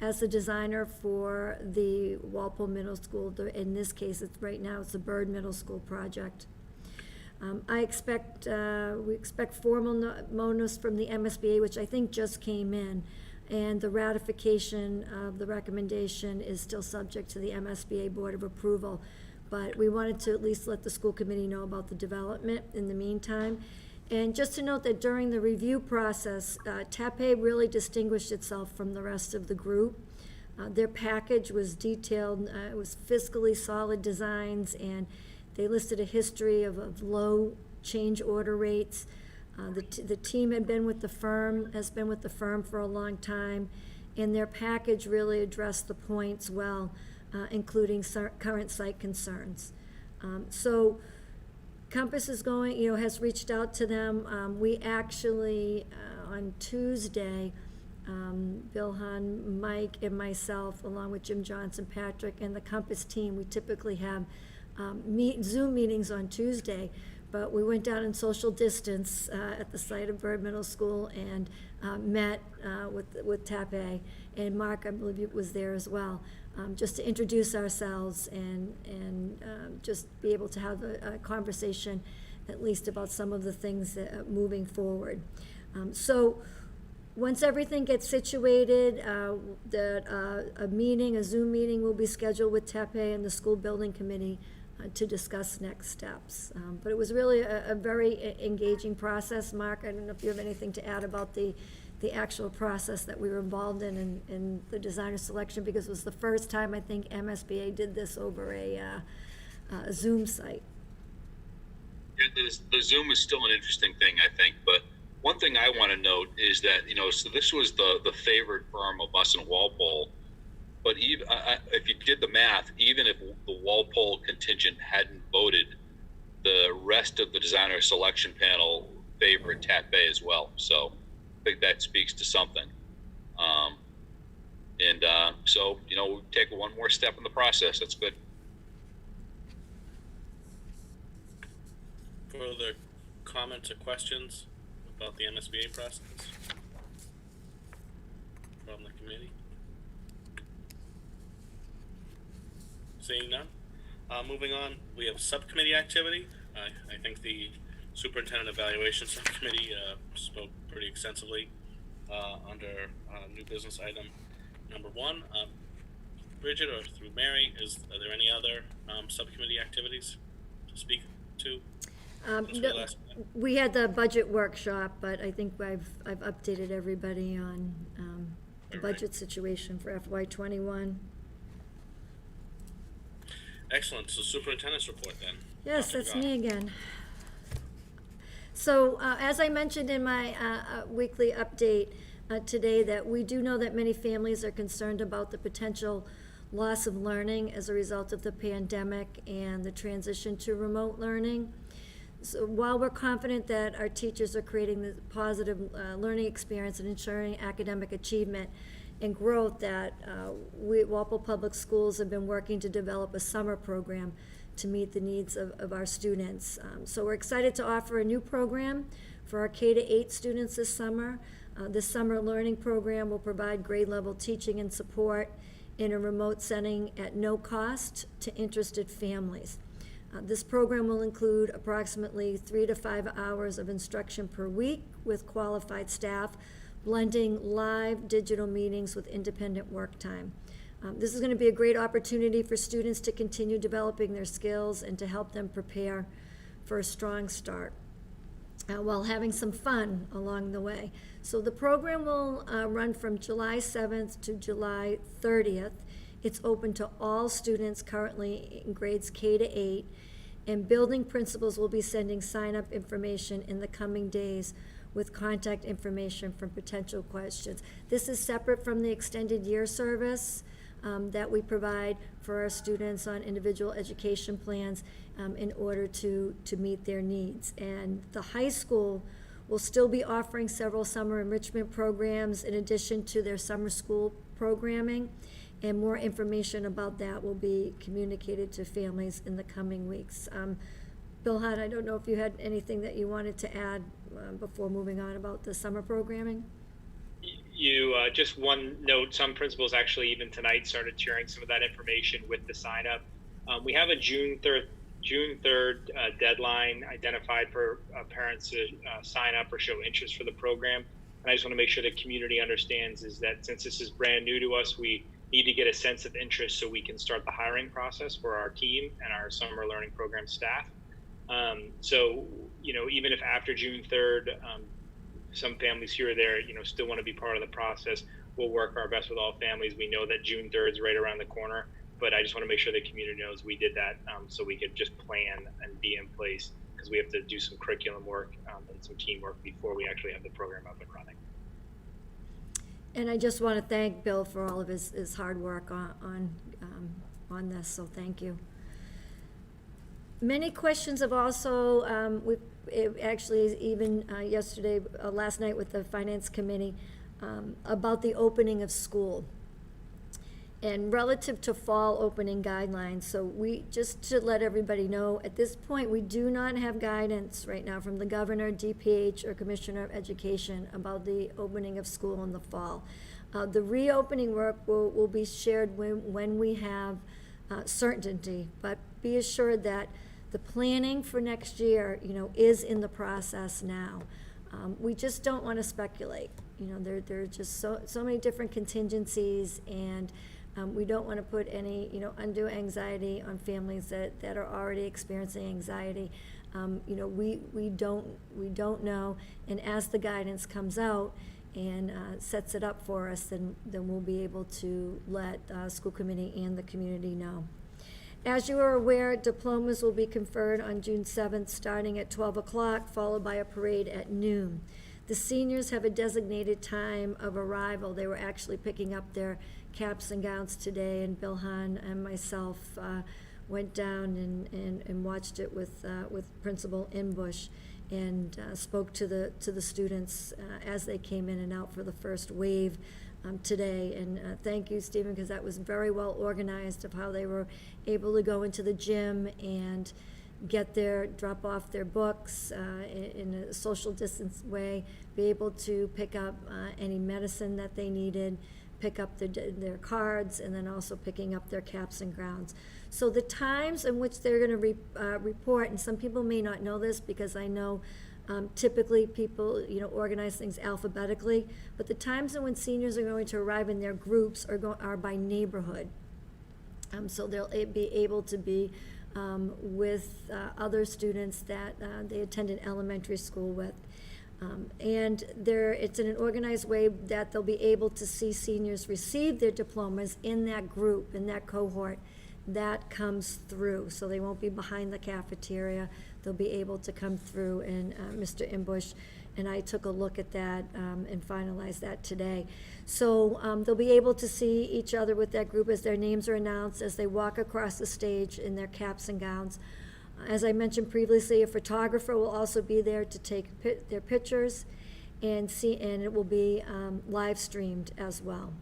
as the designer for the Walpole Middle School. In this case, right now it's the Bird Middle School project. We expect formal notice from the MSBA, which I think just came in, and the ratification of the recommendation is still subject to the MSBA Board of Approval. But we wanted to at least let the school committee know about the development in the meantime. And just to note that during the review process, Tape really distinguished itself from the rest of the group. Their package was detailed, it was fiscally solid designs, and they listed a history of low change order rates. The team has been with the firm for a long time, and their package really addressed the points well, including current site concerns. So Compass is going, has reached out to them. We actually, on Tuesday, Bill Hahn, Mike, and myself, along with Jim Johnson, Patrick, and the Compass team, we typically have Zoom meetings on Tuesday, but we went down in social distance at the site of Bird Middle School and met with TAPE, and Mark, I believe, was there as well, just to introduce ourselves and just be able to have a conversation at least about some of the things that, moving forward. So once everything gets situated, a Zoom meeting will be scheduled with TAPE and the school building committee to discuss next steps. But it was really a very engaging process. Mark, I don't know if you have anything to add about the actual process that we were involved in the designer selection, because it was the first time I think MSBA did this over a Zoom site. The Zoom is still an interesting thing, I think, but one thing I want to note is that, so this was the favored firm of us in Walpole, but even if you did the math, even if the Walpole contingent hadn't voted, the rest of the designer selection panel favored TAPE as well. So I think that speaks to something. So, we take one more step in the process. That's good. Further comments or questions about the MSBA process from the committee? Seeing none. Moving on, we have subcommittee activity. I think the superintendent evaluation subcommittee spoke pretty extensively under new business item number 1. Bridget, or through Mary, are there any other subcommittee activities to speak to? We had the budget workshop, but I think I've updated everybody on the budget situation for FY21. Excellent. So superintendent's report then. Yes, that's me again. So as I mentioned in my weekly update today, that we do know that many families are concerned about the potential loss of learning as a result of the pandemic and the transition to remote learning. So while we're confident that our teachers are creating the positive learning experience and ensuring academic achievement and growth, that we at Walpole Public Schools have been working to develop a summer program to meet the needs of our students. So we're excited to offer a new program for our K-8 students this summer. This summer learning program will provide grade level teaching and support in a remote setting at no cost to interested families. This program will include approximately 3 to 5 hours of instruction per week with qualified staff, blending live digital meetings with independent work time. This is going to be a great opportunity for students to continue developing their skills and to help them prepare for a strong start while having some fun along the way. So the program will run from July 7th to July 30th. It's open to all students currently in grades K-8, and building principals will be sending sign-up information in the coming days with contact information from potential questions. This is separate from the extended year service that we provide for our students on individual education plans in order to meet their needs. And the high school will still be offering several summer enrichment programs in addition to their summer school programming, and more information about that will be communicated to families in the coming weeks. Bill Hunt, I don't know if you had anything that you wanted to add before moving on about the summer programming? Just one note, some principals actually even tonight started sharing some of that information with the sign up. We have a June 3rd deadline identified for parents to sign up or show interest for the program. And I just want to make sure the community understands is that since this is brand new to us, we need to get a sense of interest so we can start the hiring process for our team and our summer learning program staff. So, even if after June 3rd, some families here or there, still want to be part of the process, we'll work our best with all families. We know that June 3rd is right around the corner, but I just want to make sure the community knows we did that so we could just plan and be in place, because we have to do some curriculum work and some teamwork before we actually have the program up and running. And I just want to thank Bill for all of his hard work on this, so thank you. Many questions have also, actually, even yesterday, last night with the Finance Committee, about the opening of school. And relative to fall opening guidelines, so we, just to let everybody know, at this point, we do not have guidance right now from the governor, DPH, or Commissioner of Education about the opening of school in the fall. The reopening work will be shared when we have certainty, but be assured that the planning for next year, is in the process now. We just don't want to speculate. There are just so many different contingencies, and we don't want to put any, undue anxiety on families that are already experiencing anxiety. We don't know, and as the guidance comes out and sets it up for us, then we'll be able to let school committee and the community know. As you are aware, diplomas will be conferred on June 7th, starting at 12 o'clock, followed by a parade at noon. The seniors have a designated time of arrival. They were actually picking up their caps and gowns today, and Bill Hahn and myself went down and watched it with Principal Inbush, and spoke to the students as they came in and out for the first wave today. And thank you, Stephen, because that was very well organized of how they were able to go into the gym and drop off their books in a social distance way, be able to pick up any medicine that they needed, pick up their cards, and then also picking up their caps and gowns. So the times in which they're going to report, and some people may not know this because I know typically people, organize things alphabetically, but the times in when seniors are going to arrive in their groups are by neighborhood. So they'll be able to be with other students that they attended elementary school with. And it's in an organized way that they'll be able to see seniors receive their diplomas in that group, in that cohort that comes through. So they won't be behind the cafeteria. They'll be able to come through, and Mr. Inbush and I took a look at that and finalized that today. So they'll be able to see each other with that group as their names are announced, as they walk across the stage in their caps and gowns. As I mentioned previously, a photographer will also be there to take their pictures and it will be live streamed as well.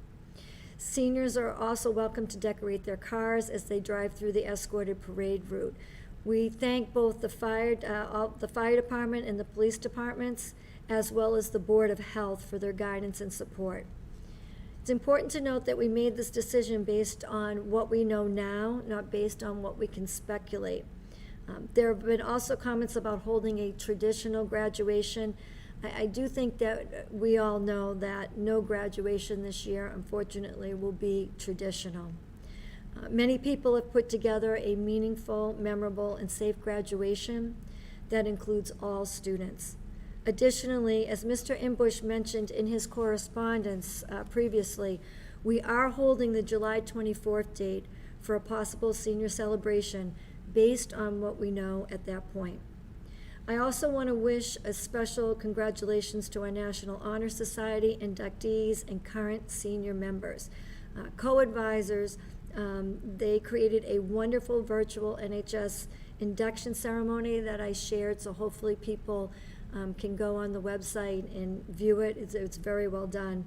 Seniors are also welcome to decorate their cars as they drive through the escorted parade route. We thank both the fire department and the police departments, as well as the Board of Health, for their guidance and support. It's important to note that we made this decision based on what we know now, not based on what we can speculate. There have been also comments about holding a traditional graduation. I do think that we all know that no graduation this year, unfortunately, will be traditional. Many people have put together a meaningful, memorable, and safe graduation that includes all students. Additionally, as Mr. Inbush mentioned in his correspondence previously, we are holding the July 24th date for a possible senior celebration based on what we know at that point. I also want to wish a special congratulations to our National Honor Society inductees and current senior members. Co-advisors, they created a wonderful virtual NHS induction ceremony that I shared, so hopefully people can go on the website and view it. It's very well done,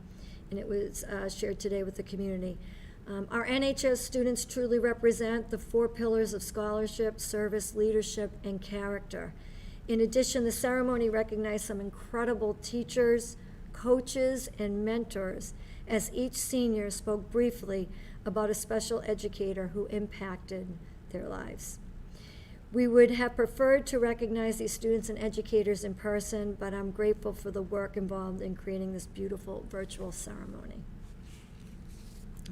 and it was shared today with the community. Our NHS students truly represent the 4 pillars of scholarship, service, leadership, and character. In addition, the ceremony recognized some incredible teachers, coaches, and mentors, as each senior spoke briefly about a special educator who impacted their lives. We would have preferred to recognize these students and educators in person, but I'm grateful for the work involved in creating this beautiful virtual ceremony.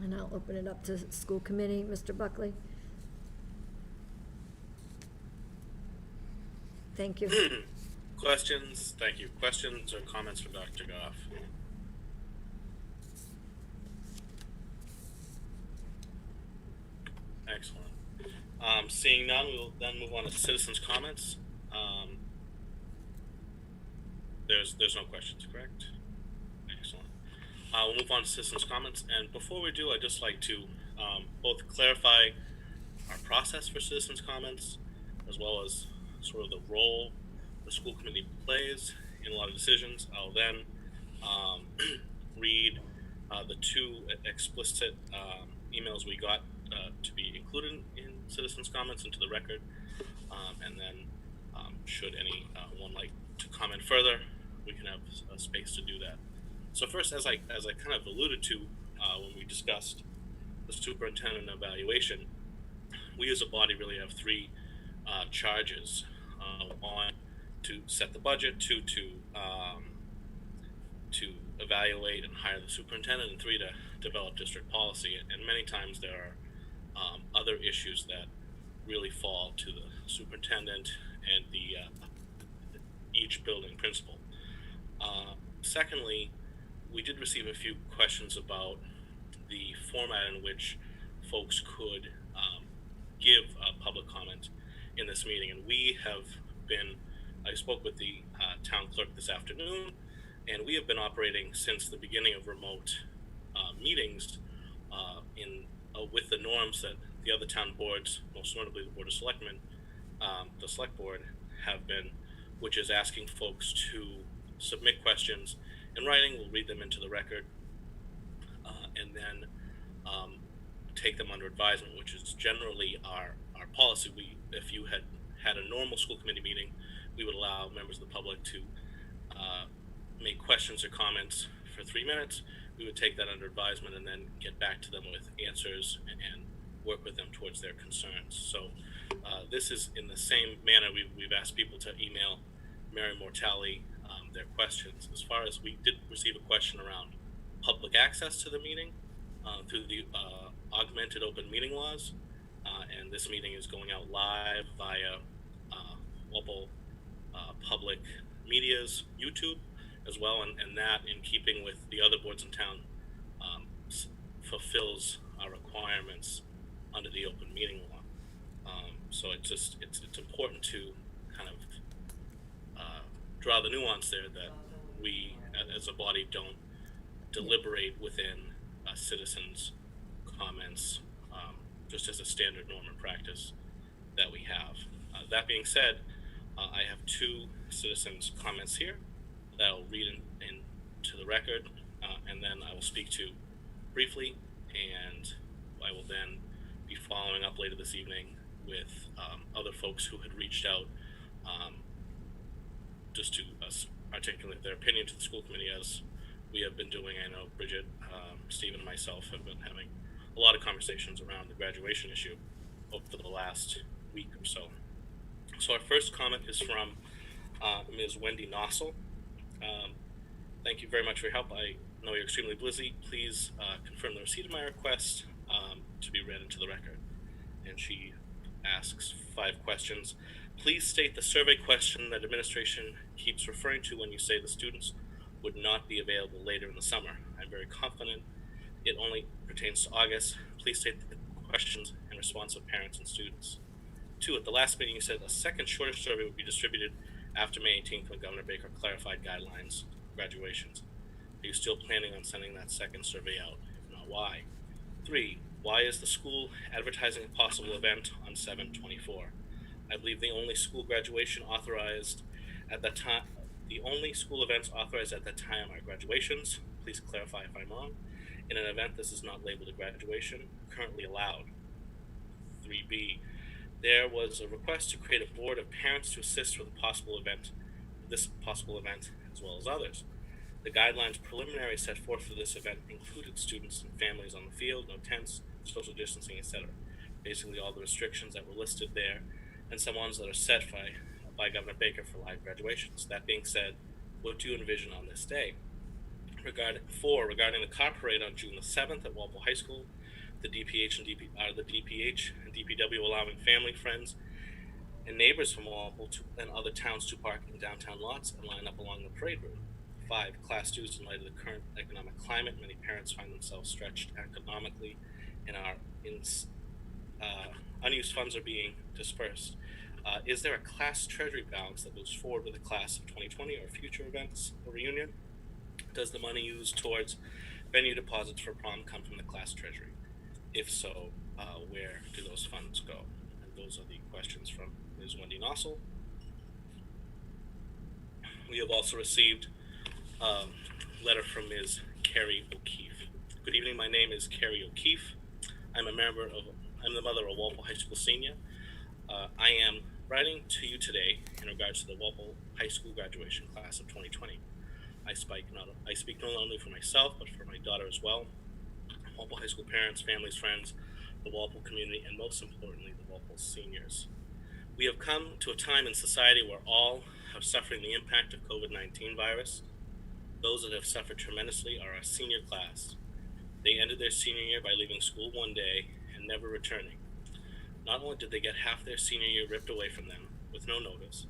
And I'll open it up to school committee. Mr. Buckley. Thank you. Questions? Thank you. Questions or comments for Dr. Goff? Excellent. Seeing none, we will then move on to citizens' comments. There's no questions, correct? Excellent. We'll move on to citizens' comments. And before we do, I'd just like to both clarify our process for citizens' comments, as well as sort of the role the school committee plays in a lot of decisions. I'll then read the two explicit emails we got to be included in citizens' comments into the record, and then should anyone like to comment further, we can have a space to do that. So first, as I kind of alluded to when we discussed the superintendent evaluation, we as a body really have three charges: one, to set the budget; two, to evaluate and hire the superintendent; and three, to develop district policy. And many times there are other issues that really fall to the superintendent and the each building principal. Secondly, we did receive a few questions about the format in which folks could give a public comment in this meeting, and I spoke with the town clerk this afternoon, and we have been operating since the beginning of remote meetings with the norms that the other town boards, most notably the Board of Selectmen, the Select Board, have been, which is asking folks to submit questions in writing. We'll read them into the record, and then take them under advisement, which is generally our policy. If you had a normal school committee meeting, we would allow members of the public to make questions or comments for 3 minutes. We would take that under advisement and then get back to them with answers and work with them towards their concerns. So this is in the same manner we've asked people to email Mary Mortali their questions. As far as we did receive a question around public access to the meeting through the augmented open meeting laws, and this meeting is going out live via Walpole Public Media's YouTube as well, and that, in keeping with the other boards in town, fulfills our requirements under the open meeting law. So it's important to kind of draw the nuance there that we as a body don't deliberate within citizens' comments just as a standard norm and practice that we have. That being said, I have two citizens' comments here that I'll read into the record, and then I will speak to briefly, and I will then be following up later this evening with other folks who had reached out just to articulate their opinion to the school committee, as we have been doing. I know Bridget, Stephen, and myself have been having a lot of conversations around the graduation issue over the last week or so. So our first comment is from Ms. Wendy Nossel. Thank you very much for your help. I know you're extremely busy. Please confirm the receipt of my request to be read into the record. And she asks 5 questions. Please state the survey question that administration keeps referring to when you say the students would not be available later in the summer. I'm very confident it only pertains to August. Please state the questions in response of parents and students. 2, at the last meeting you said a second shorter survey would be distributed after May 18th when Governor Baker clarified guidelines for graduations. Are you still planning on sending that second survey out? If not, why? 3, why is the school advertising a possible event on 7/24? I believe the only school graduation authorized at that time, the only school events authorized at that time are graduations. Please clarify if I'm wrong. In an event, this is not labeled a graduation, currently allowed. 3B, there was a request to create a board of parents to assist with this possible event, as well as others. The guidelines preliminary set forth for this event included students and families on the field, no tents, social distancing, etc. Basically all the restrictions that were listed there, and some ones that are set by Governor Baker for live graduations. That being said, what do you envision on this day? Regarding the car parade on June the 7th at Walpole High School, the DPH and DPW allowing family, friends, and neighbors from Walpole and other towns to park in downtown lots and line up along the parade route. 5, class dues. In light of the current economic climate, many parents find themselves stretched economically and unused funds are being dispersed. Is there a class treasury balance that moves forward with the class of 2020 or future events or reunion? Does the money used towards venue deposits for prom come from the class treasury? If so, where do those funds go? And those are the questions from Ms. Wendy Nossel. We have also received a letter from Ms. Carrie O'Keefe. Good evening, my name is Carrie O'Keefe. I'm the mother of a Walpole High School senior. I am writing to you today in regards to the Walpole High School graduation class of 2020. I speak not only for myself, but for my daughter as well, Walpole High School parents, families, friends, the Walpole community, and most importantly, the Walpole seniors. We have come to a time in society where all are suffering the impact of COVID-19 virus. Those that have suffered tremendously are our senior class. They ended their senior year by leaving school one day and never returning. Not only did they get half their senior year ripped away from them with no notice,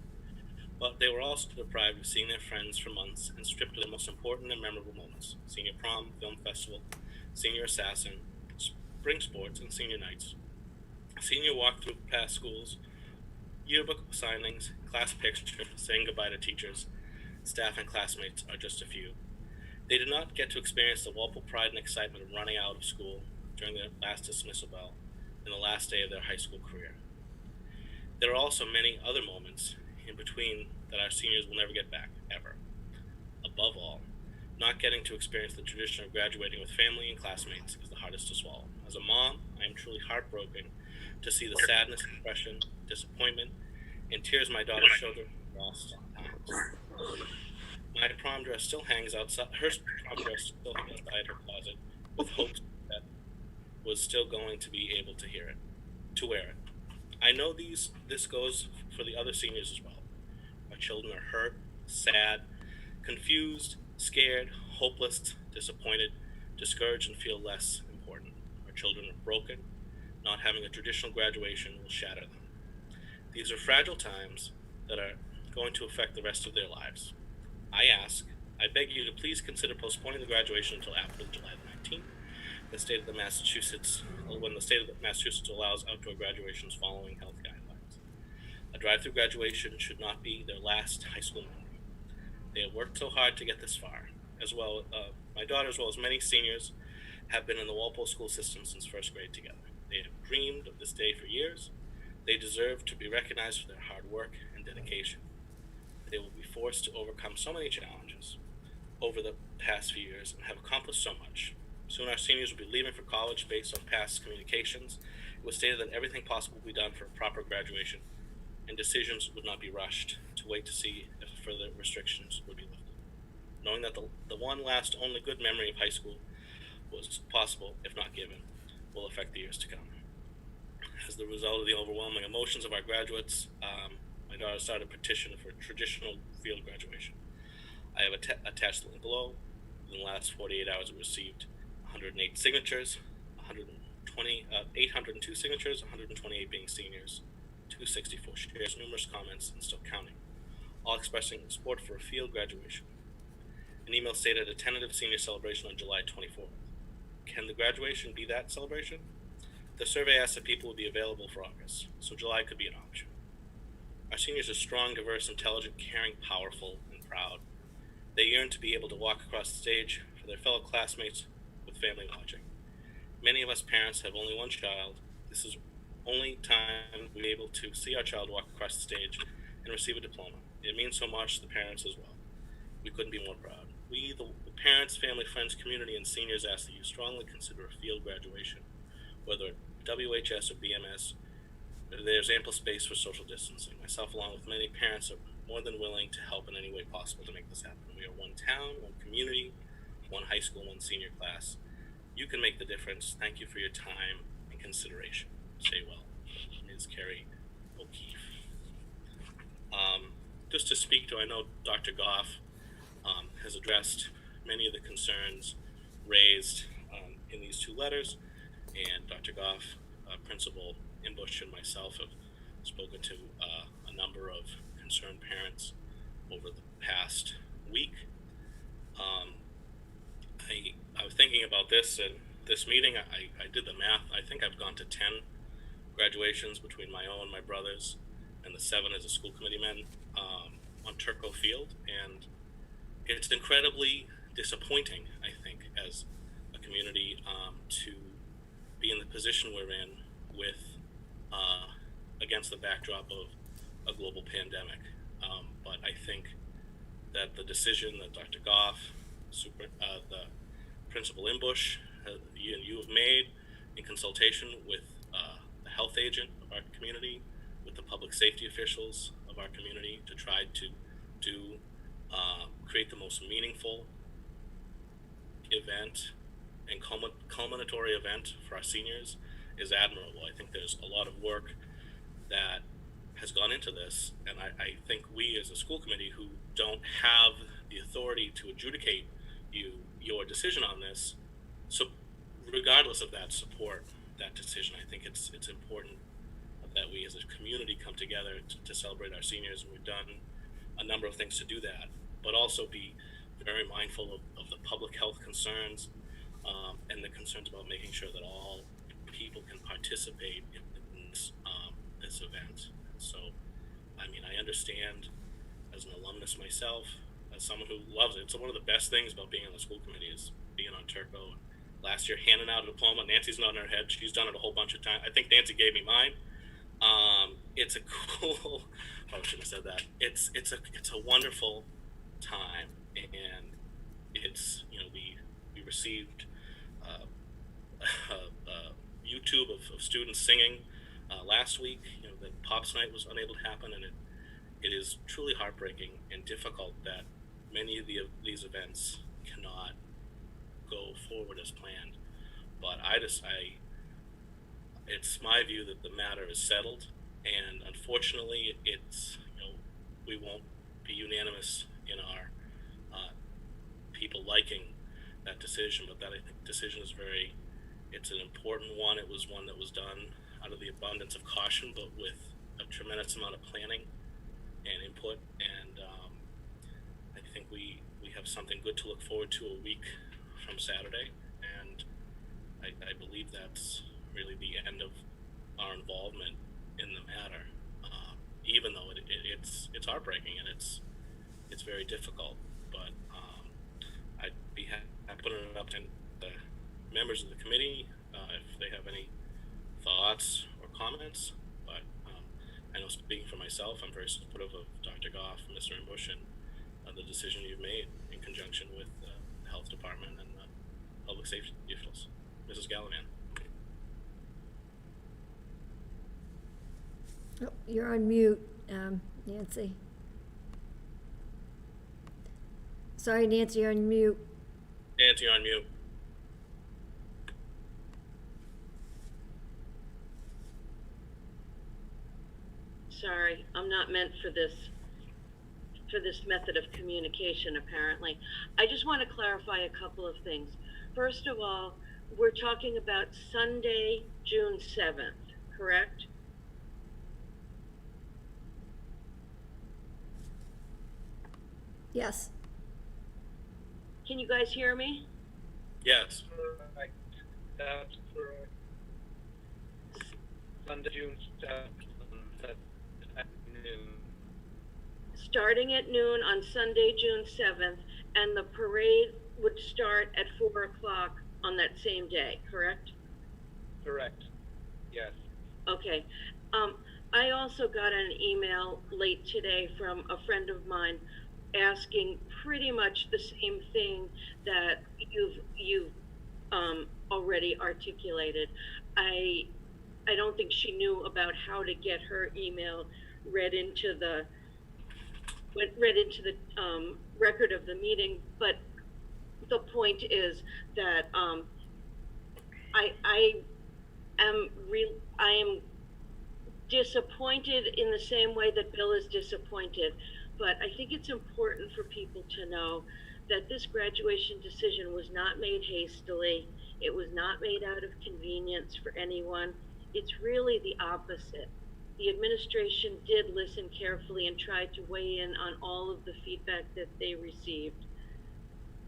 but they were also deprived of seeing their friends for months and stripped of the most important and memorable moments: senior prom, film festival, senior assassin, spring sports, and senior nights. Senior walk through past schools, yearbook signings, class pictures, saying goodbye to teachers, staff, and classmates are just a few. They did not get to experience the Walpole pride and excitement of running out of school during their last dismissal bell and the last day of their high school career. There are also many other moments in between that our seniors will never get back, ever. Above all, not getting to experience the tradition of graduating with family and classmates is the hardest to swallow. As a mom, I am truly heartbroken to see the sadness, depression, disappointment, and tears my daughter showed her lost times. My prom dress still hangs outside. Her prom dress still hangs outside her closet, with hopes that was still going to be able to wear it. I know this goes for the other seniors as well. Our children are hurt, sad, confused, scared, hopeless, disappointed, discouraged, and feel less important. Our children are broken. Not having a traditional graduation will shatter them. These are fragile times that are going to affect the rest of their lives. I beg you to please consider postponing the graduation until after July 19th, when the state of Massachusetts allows outdoor graduations following health guidelines. A drive-through graduation should not be their last high school memory. They have worked so hard to get this far. My daughter, as well as many seniors, have been in the Walpole school system since first grade together. They have dreamed of this day for years. They deserve to be recognized for their hard work and dedication. They will be forced to overcome so many challenges over the past few years and have accomplished so much. Soon our seniors will be leaving for college based on past communications. It was stated that everything possible will be done for a proper graduation, and decisions would not be rushed to wait to see if further restrictions would be lifted. Knowing that the one last only good memory of high school was possible, if not given, will affect the years to come. As the result of the overwhelming emotions of our graduates, my daughter started a petition for traditional field graduation. I have attached the link below. In the last 48 hours, we received 108 signatures, 802 signatures, 128 being seniors, 264 shares, numerous comments, and still counting, all expressing support for a field graduation. An email stated a tentative senior celebration on July 24th. Can the graduation be that celebration? The survey asked if people would be available for August, so July could be an option. Our seniors are strong, diverse, intelligent, caring, powerful, and proud. They yearn to be able to walk across the stage for their fellow classmates with family watching. Many of us parents have only one child. This is only time we're able to see our child walk across the stage and receive a diploma. It means so much to the parents as well. We couldn't be more proud. We, the parents, family, friends, community, and seniors ask that you strongly consider a field graduation, whether WHS or BMS. There's ample space for social distancing. Myself, along with many parents, are more than willing to help in any way possible to make this happen. We are one town, one community, one high school, one senior class. You can make the difference. Thank you for your time and consideration. Stay well. Ms. Carrie O'Keefe. Just to speak to, I know Dr. Goff has addressed many of the concerns raised in these two letters, and Dr. Goff, Principal Imbush, and myself have spoken to a number of concerned parents over the past week. I was thinking about this in this meeting. I did the math. I think I've gone to 10 graduations between my own, my brother's, and the 7 as a school committee man on Turco Field, and it's incredibly disappointing, I think, as community to be in the position we're in with against the backdrop of a global pandemic. But I think that the decision that Dr. Goff, the Principal Imbush, you have made in consultation with the health agent of our community, with the public safety officials of our community, to try to create the most meaningful event and culminatory event for our seniors is admirable. I think there's a lot of work that has gone into this, and I think we as a school committee who don't have the authority to adjudicate your decision on this, so regardless of that, support that decision. I think it's important that we as a community come together to celebrate our seniors, and we've done a number of things to do that, but also be very mindful of the public health concerns and the concerns about making sure that all people can participate in this event. So, I mean, I understand as an alumnus myself, as someone who loves it. It's one of the best things about being on the school committee is being on Turco. Last year, handing out a diploma. Nancy's nodding her head. She's done it a whole bunch of times. I think Nancy gave me mine. It's a cool. Oh, I shouldn't have said that. It's a wonderful time, and it's, you know, we received YouTube of students singing last week. You know, the Pops Night was unable to happen, and it is truly heartbreaking and difficult that many of these events cannot go forward as planned. But it's my view that the matter is settled, and unfortunately, it's, you know, we won't be unanimous in our people liking that decision. But that, I think, decision is it's an important one. It was one that was done out of the abundance of caution, but with a tremendous amount of planning and input. And I think we have something good to look forward to a week from Saturday. And I believe that's really the end of our involvement in the matter, even though it's heartbreaking and it's very difficult. But I'd be happy putting it up to the members of the committee if they have any thoughts or comments. But I know, speaking for myself, I'm very supportive of Dr. Goff, Mr. Imbush, and the decision you've made in conjunction with the health department and the public safety officials. Mrs. Gallivan. Oh, you're on mute, Nancy. Sorry, Nancy, you're on mute. Nancy, you're on mute. Sorry, I'm not meant for this method of communication, apparently. I just want to clarify a couple of things. First of all, we're talking about Sunday, June 7th, correct? Yes. Can you guys hear me? Yes. Correct. That's correct. Sunday, June 7th at noon. Starting at noon on Sunday, June 7th, and the parade would start at 4 o'clock on that same day, correct? Correct. Yes. Okay. I also got an email late today from a friend of mine asking pretty much the same thing that you've already articulated. I don't think she knew about how to get her email read into the record of the meeting, but the point is that I am disappointed in the same way that Bill is disappointed, but I think it's important for people to know that this graduation decision was not made hastily. It was not made out of convenience for anyone. It's really the opposite. The administration did listen carefully and tried to weigh in on all of the feedback that they received.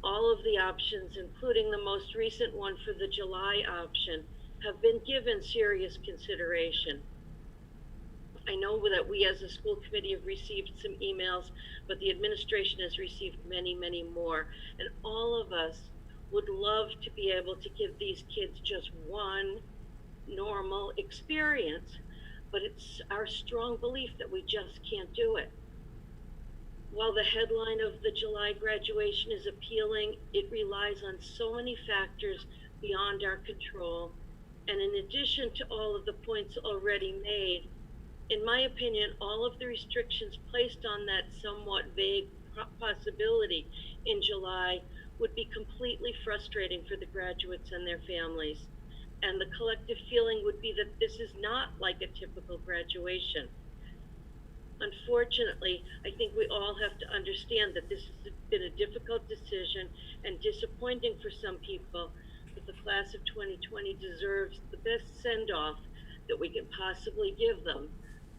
All of the options, including the most recent one for the July option, have been given serious consideration. I know that we as a school committee have received some emails, but the administration has received many, many more. And all of us would love to be able to give these kids just one normal experience, but it's our strong belief that we just can't do it. While the headline of the July graduation is appealing, it relies on so many factors beyond our control. And in addition to all of the points already made, in my opinion, all of the restrictions placed on that somewhat vague possibility in July would be completely frustrating for the graduates and their families. And the collective feeling would be that this is not like a typical graduation. Unfortunately, I think we all have to understand that this has been a difficult decision and disappointing for some people, but the class of 2020 deserves the best send-off that we can possibly give them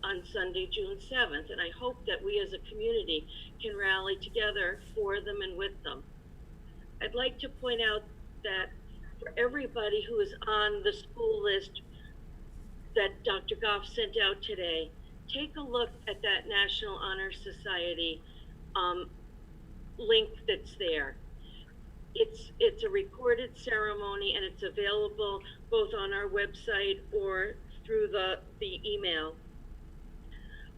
on Sunday, June 7th, and I hope that we as a community can rally together for them and with them. I'd like to point out that for everybody who is on the school list that Dr. Goff sent out today, take a look at that National Honor Society link that's there. It's a recorded ceremony, and it's available both on our website or through the email.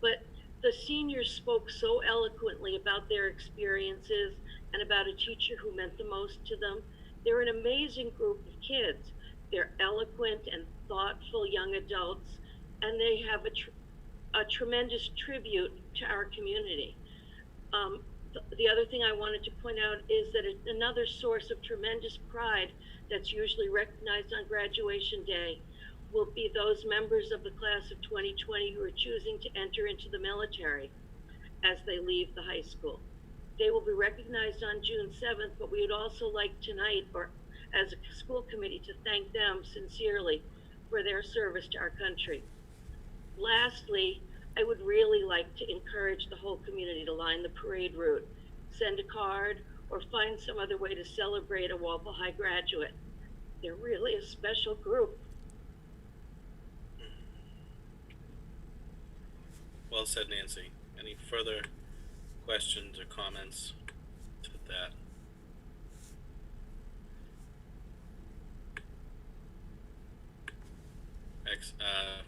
But the seniors spoke so eloquently about their experiences and about a teacher who meant the most to them. They're an amazing group of kids. They're eloquent and thoughtful young adults, and they have a tremendous tribute to our community. The other thing I wanted to point out is that another source of tremendous pride that's usually recognized on graduation day will be those members of the class of 2020 who are choosing to enter into the military as they leave the high school. They will be recognized on June 7th, but we would also like tonight, or as a school committee, to thank them sincerely for their service to our country. Lastly, I would really like to encourage the whole community to line the parade route, send a card, or find some other way to celebrate a Walpole High graduate. They're really a special group. Well said, Nancy. Any further questions or comments to that?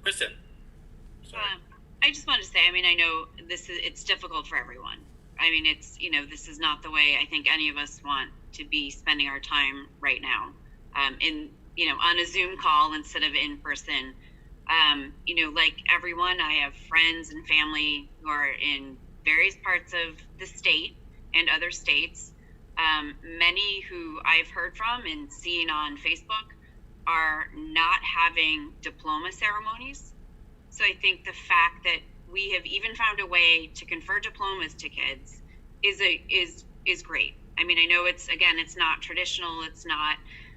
Kristen. Sorry. I just wanted to say, I mean, I know it's difficult for everyone. I mean, this is not the way I think any of us want to be spending our time right now, on a Zoom call instead of in person. Like everyone, I have friends and family who are in various parts of the state and other states. Many who I've heard from and seen on Facebook are not having diploma ceremonies. So I think the fact that we have even found a way to confer diplomas to kids is great. I mean, I know it's not traditional, it's not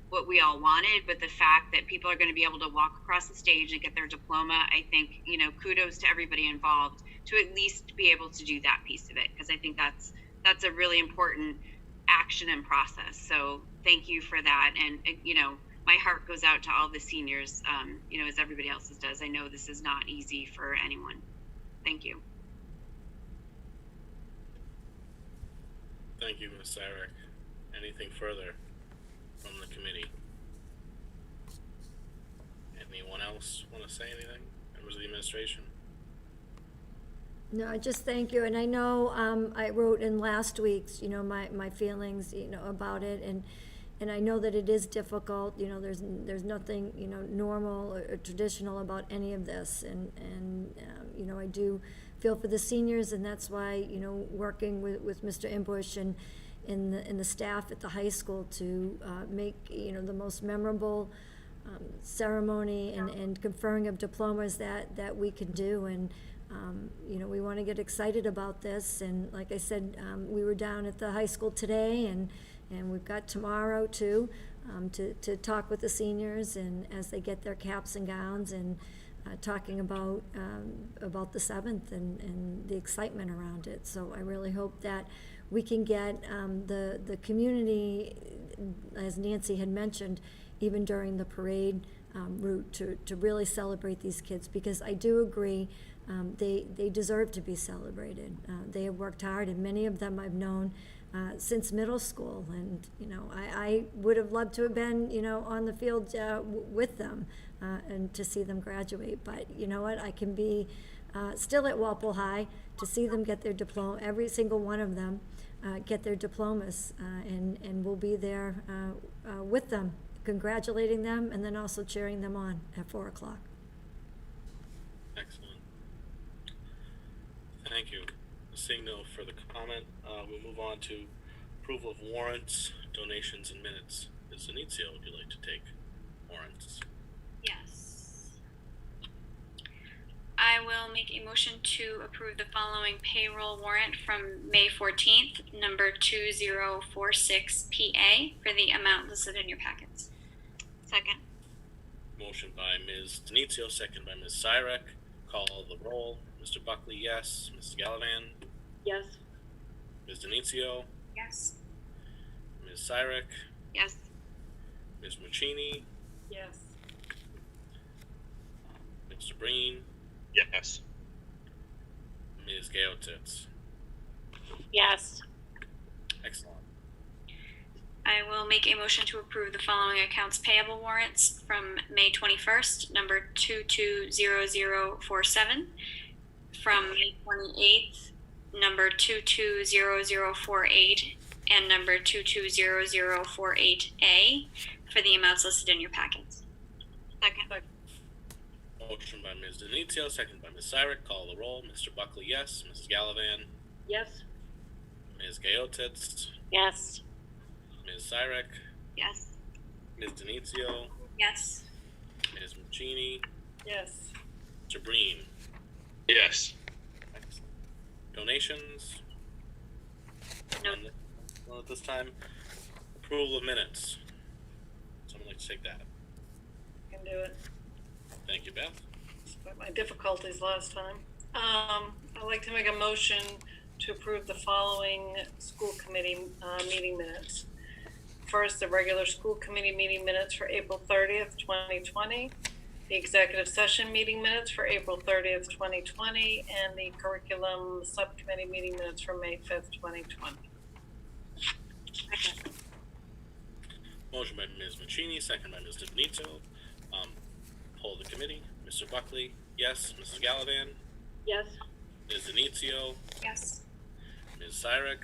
what we all wanted, but the fact that people are going to be able to walk across the stage and get their diploma, I think, kudos to everybody involved to at least be able to do that piece of it, because I think that's a really important action and process. So thank you for that. And, my heart goes out to all the seniors, as everybody else's does. I know this is not easy for anyone. Thank you. Thank you, Ms. Sarek. Anything further from the committee? Anyone else want to say anything? Members of the administration? No, just thank you. And I know I wrote in last week's, my feelings, about it. And I know that it is difficult. There's nothing, normal or traditional about any of this. And I do feel for the seniors, and that's why, working with Mr. Imbush and in the staff at the high school to make, the most memorable ceremony and conferring of diplomas that we can do. And we want to get excited about this. And like I said, we were down at the high school today, and we've got tomorrow too, to talk with the seniors and as they get their caps and gowns, and talking about the 7th and the excitement around it. So I really hope that we can get the community, as Nancy had mentioned, even during the parade route, to really celebrate these kids, because I do agree they deserve to be celebrated. They have worked hard, and many of them I've known since middle school. And, I would have loved to have been, on the field with them and to see them graduate. But you know what? I can be still at Walpole High to see them get their diploma, every single one of them get their diplomas, and we'll be there with them, congratulating them, and then also cheering them on at 4 o'clock. Excellent. Thank you. Seeing no further comment, we'll move on to approval of warrants, donations, and minutes. Ms. Zanizio, would you like to take warrants? Yes. I will make a motion to approve the following payroll warrant from May 14th, number 2046 PA, for the amount listed in your packets. Second. Motion by Ms. Denizio, second by Ms. Cyrek. Call the roll. Mr. Buckley, yes. Mrs. Gallivan, Yes. Ms. Denizio, Yes. Ms. Cyrek, Yes. Ms. Muccini, Yes. Mr. Breen, Yes. Ms. Gaotitz. Yes. Excellent. I will make a motion to approve the following accounts payable warrants from May 21st, number 220047, from May 28th, number 220048, and number 220048A, for the amounts listed in your packets. Second. Motion by Ms. Denizio, second by Ms. Cyrek. Call the roll. Mr. Buckley, yes. Mrs. Gallivan, Yes. Ms. Gaotitz, Yes. Ms. Cyrek, Yes. Ms. Denizio, Yes. Ms. Muccini, Yes. Mr. Breen. Yes. Excellent. Donations? No. None at this time. Approval of minutes. Someone like to take that? Can do it. Thank you, Beth. Despite my difficulties last time. I'd like to make a motion to approve the following school committee meeting minutes. First, the regular school committee meeting minutes for April 30th, 2020, the executive session meeting minutes for April 30th, 2020, and the curriculum subcommittee meeting minutes for May 5th, 2020. Motion by Ms. Muccini, second by Ms. Denizio. Poll the committee. Mr. Buckley, yes. Mrs. Gallivan, Yes. Ms. Denizio, Yes. Ms. Cyrek,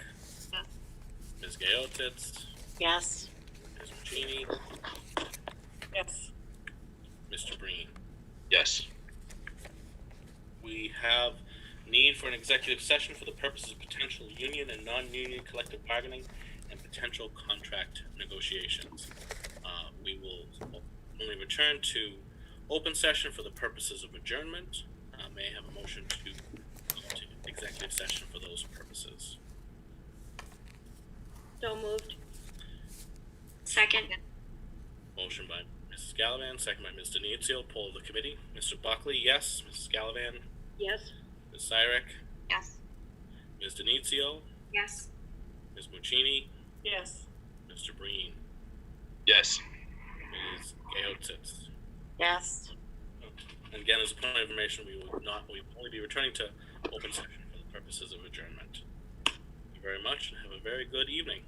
Yes. Ms. Gaotitz, Yes. Ms. Muccini, Yes. Mr. Breen. Yes. We have need for an executive session for the purposes of potential union and non-union collective bargaining and potential contract negotiations. We will only return to open session for the purposes of adjournment. May I have a motion to go to executive session for those purposes? So moved. Second. Motion by Mrs. Gallivan, second by Ms. Denizio. Poll of the committee. Mr. Buckley, yes. Mrs. Gallivan, Yes. Ms. Cyrek, Yes. Ms. Denizio, Yes. Ms. Muccini, Yes. Mr. Breen, Yes. Ms. Gaotitz. Yes. And again, as a point of information, we will only be returning to open session for the purposes of adjournment. Thank you very much and have a very good evening.